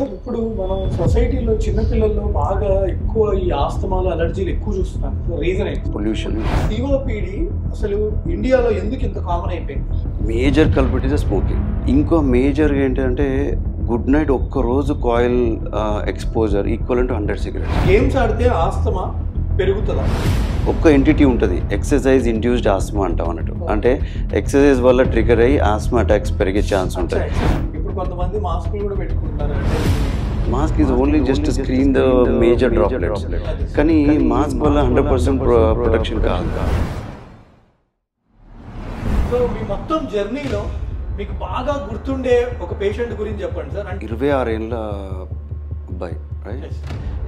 Sir ఇప్పుడు మనం సొసైటీలో చిన్న పిల్లల్లో బాగా ఎక్కువ ఈ ఆస్తమాలు అలర్జీలు ఎక్కువ చూస్తున్నాం. రీజన్ ఏంటి? పొల్యూషన్. సిఓపిడి అసలు ఇండియాలో ఎందుకు ఇంత కామన్ అయిపోయింది? Major కల్పిట్ is smoking. ఇంకో మేజర్ ఏంటంటే గుడ్ నైట్ ఒక్కరోజు coil exposure equal to 100 cigarettes. Games ఆడితే ఆస్తమా పెరుగుతుందా? ఒక్క ఎంటిటీ ఉంటుంది, ఎక్సర్సైజ్ ఇండ్యూస్డ్ ఆస్మా అంటాం అన్నట్టు. అంటే ఎక్సర్సైజ్ వల్ల ట్రిగర్ అయ్యి ఆస్మా అటాక్స్ పెరిగే ఛాన్స్ ఉంటుంది. ఇప్పుడు కొంతమంది మాస్కులు కూడా పెట్టుకుంటారు. Mask is only just screen the major droplets, కానీ మాస్క్ వల్ల 100% ప్రొటెక్షన్ కాదు. సో మీ మొత్తం జర్నీలో మీకు బాగా గుర్తుండే ఒక పేషెంట్ గురించి చెప్పండి సార్. 26 ఏళ్ళ అబ్బాయి,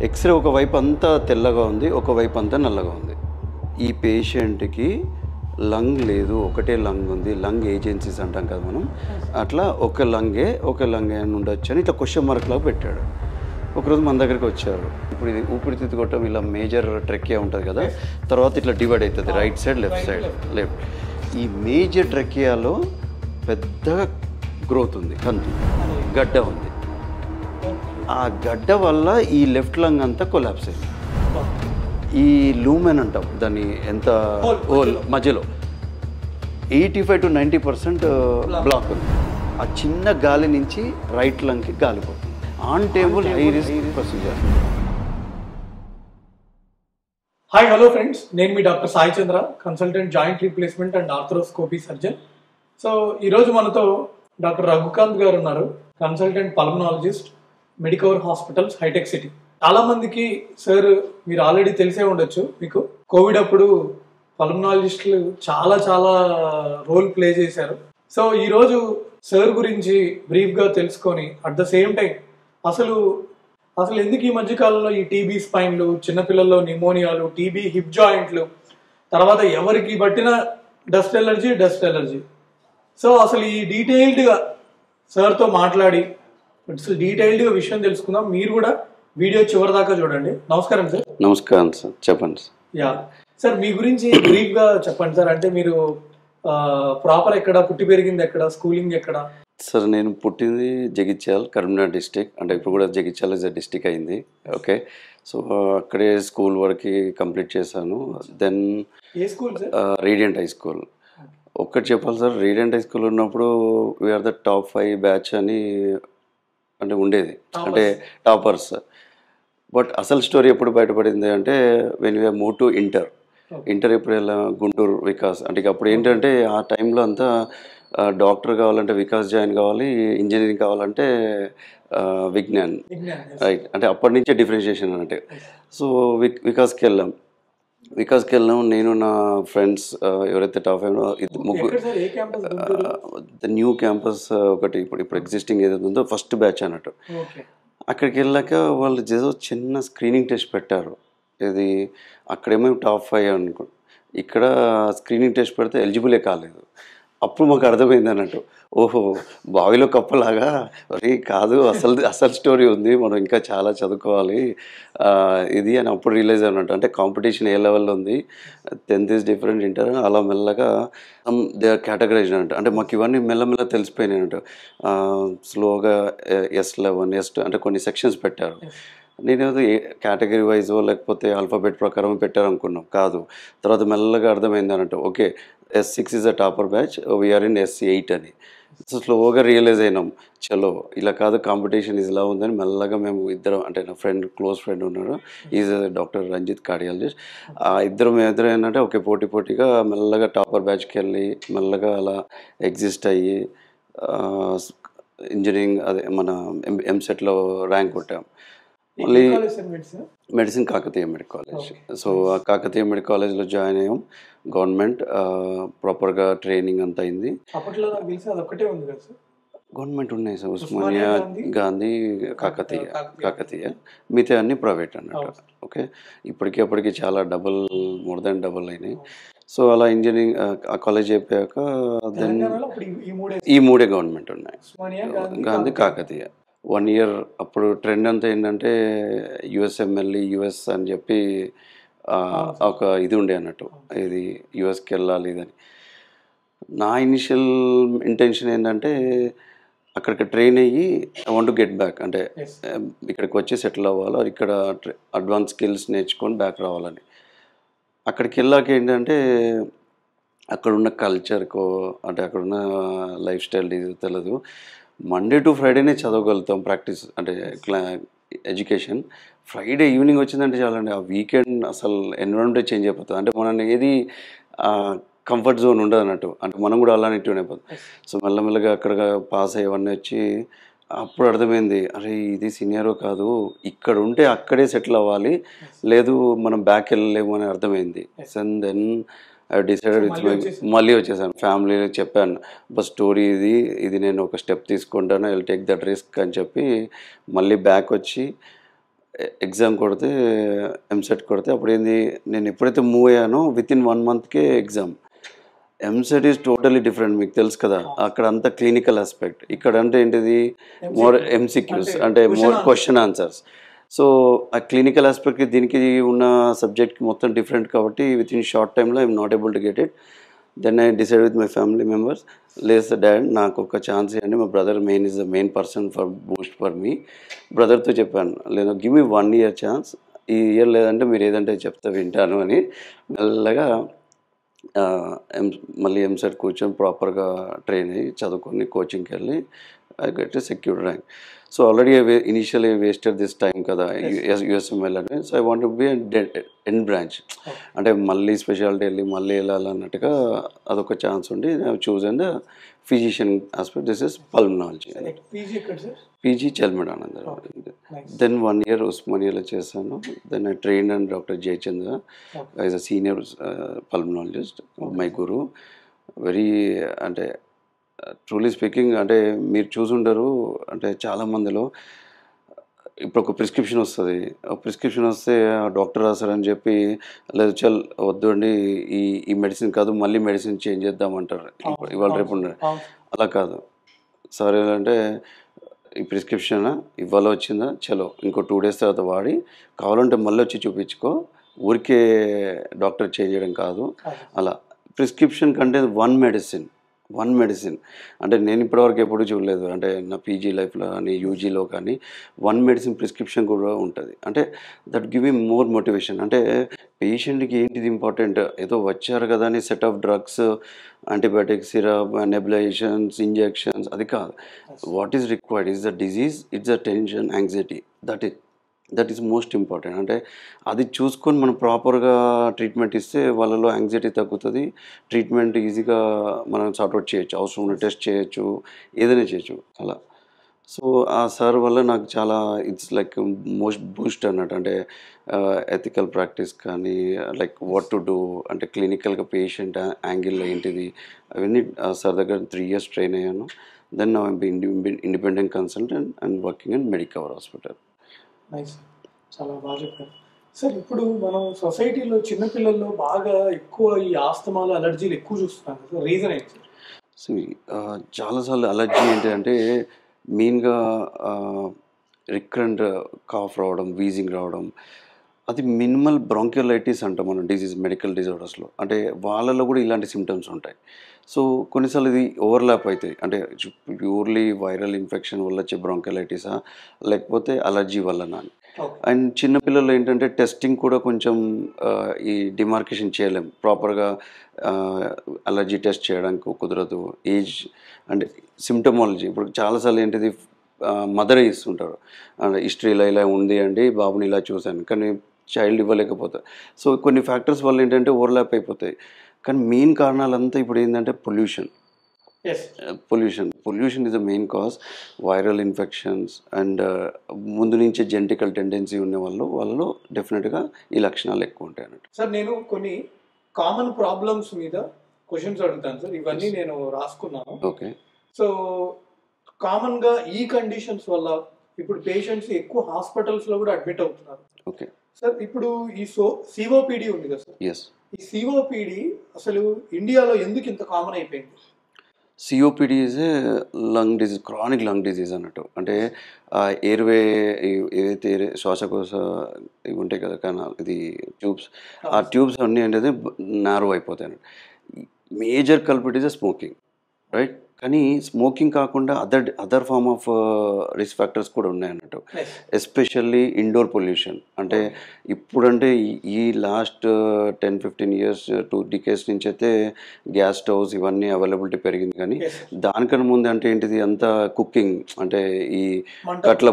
ఎక్స్రే ఒకవైపు అంతా తెల్లగా ఉంది, ఒకవైపు అంతా నల్లగా ఉంది. ఈ పేషెంట్కి లంగ్ లేదు, ఒకటే లంగ్ ఉంది. లంగ్ ఏజెన్సీస్ అంటాం కదా మనం, అట్లా ఒక లంగే అని ఉండొచ్చు అని ఇట్లా క్వశ్చన్ మార్క్ లాగా పెట్టాడు. ఒకరోజు మన దగ్గరికి వచ్చారు. ఇప్పుడు ఇది ఊపిరితిత్తు కొట్టం ఇలా మేజర్ ట్రెక్కియా ఉంటుంది కదా, తర్వాత ఇట్లా డివైడ్ అవుతుంది రైట్ సైడ్ లెఫ్ట్. ఈ మేజర్ ట్రెక్కియాలో పెద్ద గ్రోత్ ఉంది, గడ్డ ఉంది. ఆ గడ్డ వల్ల ఈ లెఫ్ట్ లంగ్ అంతా కొలాప్స్ అయింది. ఈ లూమెన్ అంటాం దాన్ని, ఎంత హోల్ మధ్యలో 85 to 90% బ్లాక్ ఉంది. ఆ చిన్న గాలి నుంచి రైట్ లంగ్కి గాలిపోతుంది. On table high risk procedure. Hi hello friends, నేను మీ doctor Sai Chandra, consultant joint replacement and arthroscopy surgeon. So ఈరోజు మనతో డాక్టర్ రఘుకాంత్ గారు ఉన్నారు, కన్సల్టెంట్ పల్మనాలజిస్ట్, మెడికవర్ హాస్పిటల్స్, హైటెక్ సిటీ. చాలా మందికి సార్ మీరు ఆల్రెడీ తెలిసే ఉండొచ్చు. మీకు కోవిడ్ అప్పుడు పల్మనాలజిస్టులు చాలా రోల్ ప్లే చేశారు. సో ఈరోజు సార్ గురించి బ్రీఫ్గా తెలుసుకొని అట్ ద సేమ్ టైం అసలు ఎందుకు ఈ మధ్యకాలంలో ఈ టీబీ స్పైన్లు, చిన్నపిల్లల్లో నిమోనియాలు, టీబీ హిప్ జాయింట్లు, తర్వాత ఎవరికి పట్టిన డస్ట్ ఎలర్జీ. సో అసలు ఈ డీటెయిల్డ్గా సార్తో మాట్లాడి అసలు డీటెయిల్డ్గా విషయం తెలుసుకుందాం. మీరు కూడా వీడియో చివరి దాకా చూడండి. నమస్కారం సార్. నమస్కారం సార్, చెప్పండి సార్. యా సార్, మీ గురించి బ్రీఫ్గా చెప్పండి సార్. అంటే మీరు ప్రాపర్ ఎక్కడ, పుట్టి పెరిగింది ఎక్కడ, స్కూలింగ్ ఎక్కడ? సార్ నేను పుట్టింది జగిత్యాల, కరీంనగర్ డిస్టిక్. అంటే ఇప్పుడు కూడా జగిత్యాల డిస్టిక్ అయింది. ఓకే, సో అక్కడే స్కూల్ వరకు కంప్లీట్ చేశాను. దెన్ ఏ school sir? Radiant high school. ఒక్కటి చెప్పాలి సార్, రేడియంట్ హై స్కూల్ ఉన్నప్పుడు వీఆర్ ద టాప్ 5 బ్యాచ్ అని అంటే ఉండేది, అంటే టాపర్స్. బట్ అసలు స్టోరీ ఎప్పుడు బయటపడింది అంటే when we move to inter ఎప్పుడు వెళ్ళా గుంటూరు వికాస్. అంటే అప్పుడు ఏంటంటే ఆ టైంలో అంతా డాక్టర్ కావాలంటే వికాస్ జాయిన్ కావాలి, ఇంజనీరింగ్ కావాలంటే విజ్ఞాన్, రైట్. అంటే అప్పటి నుంచే డిఫరెన్షియేషన్ అంటే. సో వికాస్కి వెళ్ళాం నేను నా ఫ్రెండ్స్ ఎవరైతే టాప్ అయినా ముగ్గురు. ద న్యూ క్యాంపస్ ఒకటి ఇప్పుడు ఎగ్జిస్టింగ్ ఏదైతే ఉందో ఫస్ట్ బ్యాచ్ అన్నట్టు. అక్కడికి వెళ్ళాక వాళ్ళు ఏదో చిన్న స్క్రీనింగ్ టెస్ట్ పెట్టారు. ఇది అక్కడేమో టాప్ 5 అనుకో, ఇక్కడ స్క్రీనింగ్ టెస్ట్ పెడితే ఎలిజిబులే కాలేదు. అప్పుడు మాకు అర్థమైంది అన్నట్టు, ఓహో బావిలో కప్పలాగా కాదు, అసలు స్టోరీ ఉంది, మనం ఇంకా చాలా చదువుకోవాలి ఇది అని అప్పుడు రియలైజ్ అన్నట్టు. అంటే కాంపిటీషన్ ఏ లెవెల్లో ఉంది, 10th ఈజ్ డిఫరెంట్, ఇంటర్ అలా మెల్లగా దే ఆర్ కేటగరైజ్డ్ అన్నట్టు. అంటే మాకు ఇవన్నీ మెల్లమెల్ల తెలిసిపోయినాయి అన్నట్టు. స్లోగా S11 S2 అంటే కొన్ని సెక్షన్స్ పెట్టారు. నేనేదో కేటగిరీ వైజో లేకపోతే ఆల్ఫాబెట్ ప్రకారం పెట్టారు అనుకున్నాం, కాదు. తర్వాత మెల్లగా అర్థమైంది అన్నట్టు, okay S6 is a topper batch, we're in S8 అని. సో స్లోగా రియలైజ్ అయినాం, చలో ఇలా కాదు, కాంపిటీషన్ ఇలా ఉందని. మెల్లగా మేము ఇద్దరం, అంటే నా క్లోజ్ ఫ్రెండ్ ఉన్నాడు, ఈజ్ డాక్టర్ రంజిత్, కార్డియాలజిస్ట్. ఇద్దరం ఏంటంటే ఓకే పోటీగా మెల్లగా టాపర్ బ్యాచ్కి వెళ్ళి మెల్లగా అలా ఎగ్జిస్ట్ అయ్యి ఇంజనీరింగ్ అదే మన ఎంసెట్లో ర్యాంక్ కొట్టాం. మళ్ళీ medicine Kakatiya medical college. So ఆ కాకతీయ మెడికల్ కాలేజ్లో జాయిన్ అయ్యాం. గవర్నమెంట్ ప్రాపర్గా ట్రైనింగ్ అంతా అయింది. గవర్నమెంట్ ఉన్నాయి సార్, ఉస్మానియా, గాంధీ, కాకతీయ, మిగతా అన్ని ప్రైవేట్ అన్నట్టు. ఓకే, ఇప్పటికీ చాలా మోర్ దాన్ డబుల్ అయినాయి. సో అలా ఇంజనీరింగ్ ఆ కాలేజ్ అయిపోయాక దెన్ ఈ మూడే గవర్నమెంట్ ఉన్నాయి, గాంధీ, కాకతీయ. 1 year అప్పుడు ట్రెండ్ అంతా ఏంటంటే యుఎస్ అని చెప్పి ఒక ఇది ఉండే అన్నట్టు, ఇది యుఎస్కి వెళ్ళాలి ఇదని. నా ఇనిషియల్ ఇంటెన్షన్ ఏంటంటే అక్కడికి ట్రైన్ అయ్యి I want to get back, అంటే Yes. ఇక్కడికి వచ్చి సెటిల్ అవ్వాలి, ఇక్కడ అడ్వాన్స్ స్కిల్స్ నేర్చుకొని బ్యాక్ రావాలని. అక్కడికి వెళ్ళాక ఏంటంటే అక్కడున్న కల్చర్కో అంటే అక్కడున్న లైఫ్ స్టైల్ ఇది తెలియదు. మండే టు ఫ్రైడేనే చదవగలుగుతాం ప్రాక్టీస్ అంటే ఎడ్యుకేషన్. ఫ్రైడే ఈవినింగ్ వచ్చిందంటే చాలండి, ఆ వీకెండ్ అసలు ఎన్విరాన్మెంట్ చేంజ్ అయిపోతుంది. అంటే మనం ఏది కంఫర్ట్ జోన్ ఉండదు అన్నట్టు, అంటే మనం కూడా అలానే ట్యూన్ అయిపోతుంది. సో మెల్లమెల్లగా అక్కడ పాస్ అయ్యేవన్నీ వచ్చి అప్పుడు అర్థమైంది, అరే ఇది సీనియరో కాదు, ఇక్కడ ఉంటే అక్కడే సెటిల్ అవ్వాలి, లేదు మనం బ్యాక్ వెళ్ళలేము అని అర్థమైంది. అండ్ దెన్ ఐ డిసైడెడ్ మళ్ళీ వచ్చేసాను. ఫ్యామిలీలో చెప్పాను, బస్ స్టోరీ ఇది నేను ఒక స్టెప్ తీసుకుంటాను, I will take that risk అని చెప్పి మళ్ళీ బ్యాక్ వచ్చి ఎగ్జామ్ కొడితే, ఎంసెట్ కొడితే. అప్పుడు ఏంది, నేను ఎప్పుడైతే మూవ్ అయ్యానో విత్ ఇన్ 1 monthకే exam. EAMCET is totally different, మీకు తెలుసు కదా, అక్కడ అంతా క్లినికల్ ఆస్పెక్ట్. ఇక్కడ అంటే ఏంటిది మోర్ ఎంసీక్యూస్, అంటే మోర్ క్వశ్చన్ ఆన్సర్స్. సో ఆ క్లినికల్ ఆస్పెక్ట్కి దీనికి ఉన్న సబ్జెక్ట్కి మొత్తం డిఫరెంట్ కాబట్టి విత్ ఇన్ షార్ట్ టైంలో I'm not able to get it. Then I decide with my family members, లేదు డాడ్ నాకు ఒక ఛాన్స్ ఇవ్వండి, మా brother is the main person for boost for me. బ్రదర్తో చెప్పాను, లేదు గివ్ మీ 1 year ఛాన్స్, ఈ ఇయర్ లేదంటే మీరు ఏదంటే చెప్తే వింటాను అని. మెల్లగా మళ్ళీ ఎంసెట్ కూర్చొని ప్రాపర్గా ట్రైన్ అయ్యి చదువుకొని కోచింగ్కి వెళ్ళి I get a secured rank. So already initially wasted this time కదా యుఎస్ఎంఎల్ అని. So I want be end branch, అంటే మళ్ళీ స్పెషాలిటీ వెళ్ళి మళ్ళీ వెళ్ళాలన్నట్టుగా అదొక ఛాన్స్ ఉండి choose and physician aspect. This is pulmonology. PG Chalmeda Anand. Then 1 year ఉస్మానియాలో చేశాను. Then I train and doctor Jayachandra as a senior pulmonologist, my guru. Very అంటే ట్రూలీ స్పీకింగ్, అంటే మీరు చూసుంటారు, అంటే చాలామందిలో ఇప్పుడు ఒక ప్రిస్క్రిప్షన్ వస్తుంది, ప్రిస్క్రిప్షన్ వస్తే డాక్టర్ రాశారని చెప్పి లేదు చల్ వద్దు అండి, ఈ మెడిసిన్ కాదు మళ్ళీ మెడిసిన్ చేంజ్ చేద్దామంటారు ఇవాళ రేపు. అలా కాదు సార్, ఏంటంటే ఈ ప్రిస్క్రిప్షన్ ఇవాళ వచ్చిందా, చలో ఇంకో 2 days తర్వాత వాడి కావాలంటే మళ్ళీ వచ్చి చూపించుకో, ఊరికే డాక్టర్ చేంజ్ చేయడం కాదు. అలా ప్రిస్క్రిప్షన్ కంటే వన్ మెడిసిన్ అంటే నేను ఇప్పటివరకు ఎప్పుడు చూడలేదు. అంటే నా పీజీ లైఫ్లో కానీ యూజీలో కానీ 1 medicine ప్రిస్క్రిప్షన్ కూడా ఉంటుంది. అంటే that give me more motivation. అంటే పేషెంట్కి ఏంటిది ఇంపార్టెంట్, ఏదో వచ్చారు కదా అని set of drugs, antibiotics, syrup, nebulisations, injections, అది కాదు. What is required is the disease, it's the tension, anxiety, that is most important. అంటే అది చూసుకొని మనం ప్రాపర్గా ట్రీట్మెంట్ ఇస్తే వాళ్ళలో యాంగ్జైటీ తగ్గుతుంది, ట్రీట్మెంట్ ఈజీగా మనం సార్ట్అవుట్ చేయొచ్చు, అవసరం ఉన్న టెస్ట్ చేయొచ్చు, ఏదైనా చేయొచ్చు అలా. సో ఆ సార్ వల్ల నాకు చాలా ఇట్స్ లైక్ మోస్ట్ బూస్ట్ అన్నట్టు. అంటే ఎథికల్ ప్రాక్టీస్ కానీ, లైక్ వాట్ టు డూ, అంటే క్లినికల్గా పేషెంట్ యాంగిల్లో ఏంటిది, అవన్నీ సార్ దగ్గర 3 years ట్రైన్ అయ్యాను. Then I be independent consultant and working in Medicover hospital. Nice, చాలా బాగా చెప్పారు సార్. ఇప్పుడు మనం సొసైటీలో చిన్నపిల్లల్లో బాగా ఎక్కువ ఈ ఆస్తమాలు, అలర్జీలు ఎక్కువ చూస్తున్నాం కదా, రీజన్ ఏంటి సార్? సో చాలాసార్లు అలర్జీ ఏంటంటే మెయిన్గా రికరెంట్ కాఫ్ రావడం, వీజింగ్ రావడం, అది మినిమల్ బ్రాంక్యులైటిస్ అంటాం మనం డిజీజ్, మెడికల్ డిజార్డర్స్లో. అంటే వాళ్ళలో కూడా ఇలాంటి సిమ్టమ్స్ ఉంటాయి. సో కొన్నిసార్లు ఇది ఓవర్లాప్ అవుతాయి, అంటే ప్యూర్లీ వైరల్ ఇన్ఫెక్షన్ వల్ల వచ్చే బ్రాంక్యులైటిసా లేకపోతే అలర్జీ వల్లనా అని. అండ్ చిన్నపిల్లలు ఏంటంటే టెస్టింగ్ కూడా కొంచెం ఈ డిమార్కేషన్ చేయలేం ప్రాపర్గా, అలర్జీ టెస్ట్ చేయడానికి కుదరదు, ఏజ్ అంటే సిమ్టమాలజీ. ఇప్పుడు చాలాసార్లు ఏంటిది మదర్ ఇస్తుంటారు, హిస్టరీలో ఇలా ఉంది అండి, బాబుని ఇలా చూశాను, కానీ చైల్డ్ ఇవ్వలేకపోతారు. సో కొన్ని ఫ్యాక్టర్స్ వల్ల ఏంటంటే ఓవర్లాప్ అయిపోతాయి. కానీ మెయిన్ కారణాలంతా ఇప్పుడు ఏంటంటే pollution is the main cause. Viral infections and ముందు నుంచే జెనెటికల్ టెండెన్సీ ఉన్న వాళ్ళలో డెఫినెట్గా ఈ లక్షణాలు ఎక్కువ ఉంటాయి అన్నట్టు. సార్ నేను కొన్ని కామన్ ప్రాబ్లమ్స్ మీద క్వశ్చన్స్ అడుగుతాను సార్, ఇవన్నీ నేను రాసుకున్నాను. ఓకే. సో కామన్గా ఈ కండిషన్స్ వల్ల ఇప్పుడు పేషెంట్స్ ఎక్కువ హాస్పిటల్స్లో కూడా అడ్మిట్ అవుతున్నారు. ఓకే సార్, ఇప్పుడు ఈ సిఓపిడి ఉంది కదా సార్, ఎస్, ఈ సిఓపిడి అసలు ఇండియాలో ఎందుకు ఇంత కామన్ అయిపోయింది? COPD is a lung disease, chronic lung disease అన్నట్టు. అంటే ఎయిర్వే ఏదైతే శ్వాసకోశ ఇవి ఉంటాయి కదా కనాల్, ఇది ట్యూబ్స్, ఆ ట్యూబ్స్ అన్నీ అనేది నారో అయిపోతాయి అన్నట్టు. Major culprit is smoking, right? కానీ స్మోకింగ్ కాకుండా other form of risk factors కూడా ఉన్నాయన్నట్టు. Especially indoor pollution. అంటే ఇప్పుడంటే ఈ లాస్ట్ 10-15 ఇయర్స్ 2 డికేడ్స్ నుంచి అయితే గ్యాస్ స్టవ్స్ ఇవన్నీ అవైలబిలిటీ పెరిగింది. కానీ దానికన్నా ముందు అంటే ఏంటిది అంతా కుకింగ్, అంటే ఈ కట్ల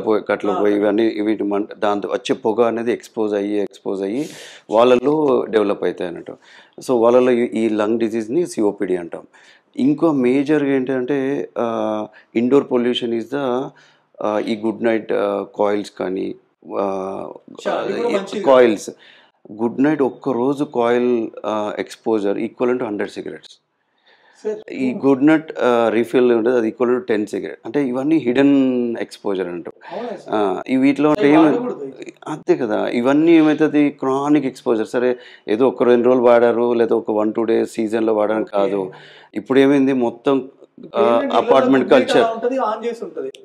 పోయి ఇవన్నీ వీటి దాంతో వచ్చే పొగ అనేది ఎక్స్పోజ్ అయ్యి వాళ్ళలో డెవలప్ అవుతాయి అన్నట్టు. సో వాళ్ళలో ఈ లంగ్ డిజీజ్ని సిఓపిడి అంటాం. ఇంకో మేజర్గా ఏంటంటే ఇండోర్ పొల్యూషన్ ఈజ్ ద ఈ గుడ్ నైట్ కాయిల్స్ కానీ కాయిల్స్ గుడ్ నైట్ ఒక్కరోజు coil exposure equal to 100 cigarettes. ఈ గుడ్ నట్ రీఫిల్ ఉంటుంది, అది ఈక్వల్ టు 10 సిగరెట్. అంటే ఇవన్నీ హిడెన్ ఎక్స్పోజర్ అంటారు. వీటిలో అంటే అంతే కదా, ఇవన్నీ ఏమవుతుంది క్రానిక్ ఎక్స్పోజర్. సరే ఏదో ఒక 2 రోజులు వాడారు లేదా ఒక 1-2 డేస్ సీజన్లో వాడడం కాదు. ఇప్పుడు ఏమైంది మొత్తం అపార్ట్మెంట్ కల్చర్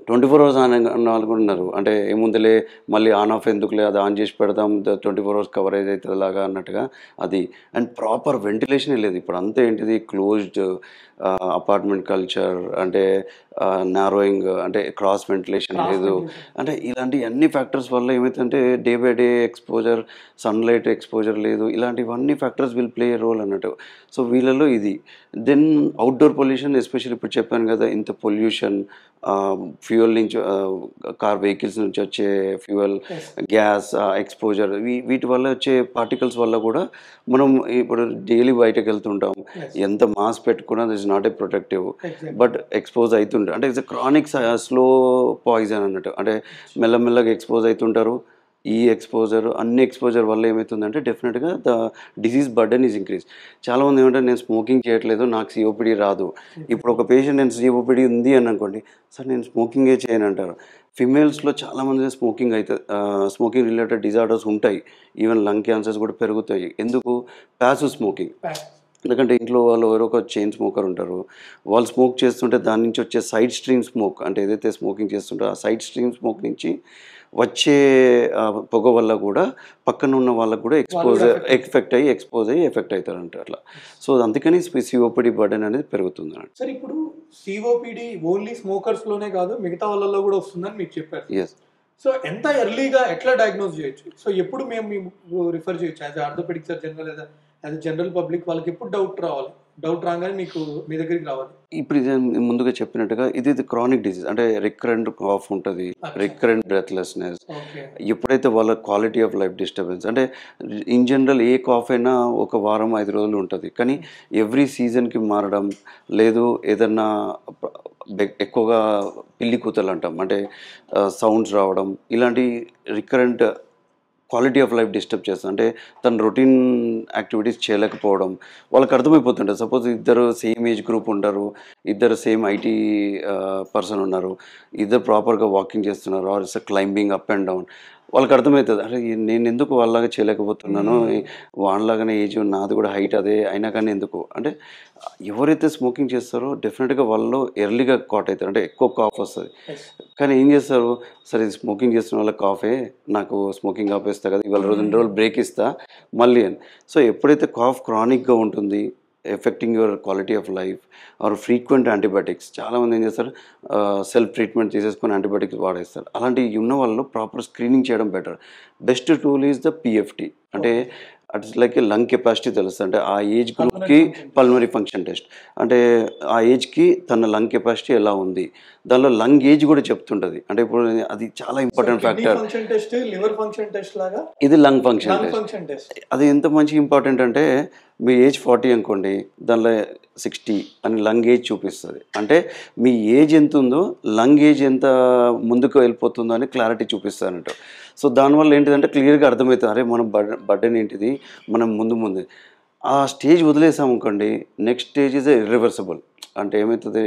24 అవర్స్ ఆన్ అనుకుంటున్నారు. అంటే ఏముందిలే మళ్ళీ ఆన్ ఆఫ్ ఎందుకులే, అది ఆన్ చేసి పెడదాం 24 అవర్స్ కవరేజ్ అవుతుంది లాగా అన్నట్టుగా అది. అండ్ ప్రాపర్ వెంటిలేషన్ లేదు ఇప్పుడు. అంతా ఏంటిది క్లోజ్డ్ అపార్ట్మెంట్ కల్చర్, అంటే నారోయింగ్, అంటే క్రాస్ వెంటిలేషన్ లేదు. అంటే ఇలాంటి అన్ని ఫ్యాక్టర్స్ వల్ల ఏమైతుందంటే day by day exposure, sunlight exposure లేదు, ఇలాంటివన్నీ ఫ్యాక్టర్స్ విల్ ప్లే రోల్ అన్నట్టు. సో వీళ్ళలో ఇది. దెన్ అవుట్డోర్ పొల్యూషన్, ఎస్పెషల్లీ ఇప్పుడు చెప్పాను కదా, ఇంత పొల్యూషన్ ఫ్యూయల్ నుంచి కార్ వెహికల్స్ నుంచి వచ్చే ఫ్యూయల్, గ్యాస్ ఎక్స్పోజర్, వీటి వల్ల వచ్చే పార్టికల్స్ వల్ల కూడా మనం ఇప్పుడు డైలీ బయటకు వెళ్తుంటాం, ఎంత మాస్క్ పెట్టుకున్నా this is not a protective, but expose అవుతుంటారు. అంటే ఇట్స్ క్రానిక్ స్లో పాయిజన్ అన్నట్టు. అంటే మెల్లమెల్లగా ఎక్స్పోజ్ అవుతుంటారు. ఈ అన్ని ఎక్స్పోజర్ వల్ల ఏమవుతుందంటే డెఫినెట్గా the disease burden is increase. చాలామంది ఏమంటే నేను స్మోకింగ్ చేయట్లేదు, నాకు సిఓపిడి రాదు. ఇప్పుడు ఒక పేషెంట్ నేను సిఓపిడి ఉంది అని అనుకోండి, సార్ నేను స్మోకింగే చేయను అంటారు. ఫిమేల్స్లో చాలామంది స్మోకింగ్ రిలేటెడ్ డిజార్డర్స్ ఉంటాయి. ఈవెన్ లంగ్ క్యాన్సర్స్ కూడా పెరుగుతాయి. ఎందుకు? Passive smoking. ఎందుకంటే ఇంట్లో వాళ్ళు ఎవరో ఒక చైన్ స్మోకర్ ఉంటారు, వాళ్ళు స్మోక్ చేస్తుంటే దాని నుంచి వచ్చే సైడ్ స్ట్రీమ్ స్మోక్, అంటే ఏదైతే స్మోకింగ్ చేస్తుంటారో ఆ సైడ్ స్ట్రీమ్ స్మోక్ నుంచి వచ్చే పొగ వల్ల కూడా పక్కన ఉన్న వాళ్ళకు కూడా ఎఫెక్ట్ అవుతారంట అట్లా. సో అందుకని సిఓపిడి బర్డెన్ అనేది పెరుగుతుంది అన్నట్టు. సార్ ఇప్పుడు సిఓపిడి ఓన్లీ స్మోకర్స్ లోనే కాదు మిగతా వాళ్ళలో కూడా వస్తుందని మీకు చెప్పారు. ఎస్. సో ఎంత ఎర్లీగా ఎట్లా డయాగ్నోస్ చేయొచ్చు? సో ఎప్పుడు మేము రిఫర్ చేయొచ్చు యాజ్ ఆర్థోపెడిక్ సర్జన్ గా, లేదా యాజ్ జనరల్ పబ్లిక్ వాళ్ళకి ఎప్పుడు డౌట్ రావాలి? డౌట్ రాగానే మీకు మీ దగ్గరికి రావాలి. ఇప్పుడు ఇది ముందుగా చెప్పినట్టుగా ఇది క్రానిక్ డిసీజ్, అంటే రికరెంట్ కాఫ్ ఉంటుంది, రికరెంట్ బ్రెత్లెస్నెస్. ఎప్పుడైతే వాళ్ళ క్వాలిటీ ఆఫ్ లైఫ్ డిస్టర్బెన్స్, అంటే ఇన్ జనరల్ ఏ కాఫ్ అయినా ఒక వారం 5 రోజులు ఉంటుంది, కానీ ఎవ్రీ సీజన్కి మారడం, లేదు ఏదన్నా ఎక్కువగా పిల్లి కూతలు అంటాం, అంటే సౌండ్స్ రావడం, ఇలాంటి recurrent quality of life disturb చేస్తుంది. అంటే తన రొటీన్ యాక్టివిటీస్ చేయలేకపోవడం వాళ్ళకి అర్థమైపోతుంటారు. సపోజ్ ఇద్దరు సేమ్ ఏజ్ గ్రూప్ ఉంటారు, ఇద్దరు సేమ్ ఐటీ పర్సన్ ఉన్నారు, ఇద్దరు ప్రాపర్గా వాకింగ్ చేస్తున్నారు, or it's climbing up and down, వాళ్ళకి అర్థమవుతుంది అరే నేను ఎందుకు వాళ్ళలాగా చేయలేకపోతున్నాను, వాళ్ళలాగానే ఏజ్ నాది కూడా హైట్ అదే అయినా కానీ ఎందుకు. అంటే ఎవరైతే స్మోకింగ్ చేస్తారో డెఫినెట్గా వాళ్ళు ఎర్లీగా కాట్ అవుతారు, అంటే ఎక్కువ కాఫ్ వస్తుంది. కానీ ఏం చేస్తారు, సరే స్మోకింగ్ చేస్తున్న వాళ్ళకి కాఫే, నాకు స్మోకింగ్ ఆపేస్తా కదా, ఇవాళ 2 రోజులు బ్రేక్ ఇస్తా మళ్ళీ అని. సో ఎప్పుడైతే కాఫ్ క్రానిక్గా ఉంటుంది, affecting your quality of life, or frequent antibiotics, చాలామంది ఏం చేస్తారు సెల్ఫ్ ట్రీట్మెంట్ చేసేసుకొని యాంటీబయాటిక్స్ వాడేస్తారు. అలాంటివి ఉన్న వాళ్ళు ప్రాపర్ స్క్రీనింగ్ చేయడం better. Best tool is the PFT, అంటే అట్స్ లైక్ లంగ్ కెపాసిటీ తెలుస్తుంది. అంటే ఆ ఏజ్ గ్రూప్కి పల్మరీ ఫంక్షన్ టెస్ట్, అంటే ఆ ఏజ్కి తన లంగ్ కెపాసిటీ ఎలా ఉంది, దానిలో లంగ్ ఏజ్ కూడా చెప్తుంటుంది. అంటే ఇప్పుడు అది చాలా ఇంపార్టెంట్ ఫ్యాక్టర్. ఇది లంగ్ ఫంక్షన్ టెస్ట్. అది ఎంత మంచి ఇంపార్టెంట్ అంటే మీ ఏజ్ 40 అనుకోండి, దానిలో 60 అని లంగ్ ఏజ్ చూపిస్తుంది. అంటే మీ ఏజ్ ఎంత ఉందో లంగ్ ఏజ్ ఎంత ముందుకు వెళ్ళిపోతుందో అని క్లారిటీ చూపిస్తుంది అన్నట్టు. సో దానివల్ల ఏంటిదంటే క్లియర్గా అర్థమవుతుంది, అరే మన బర్డెన్ ఏంటిది, మనం ముందు ఆ స్టేజ్ వదిలేసామనుకోండి, నెక్స్ట్ స్టేజ్ ఈజ్ ఇర్రివర్సిబుల్. అంటే ఏమవుతుంది,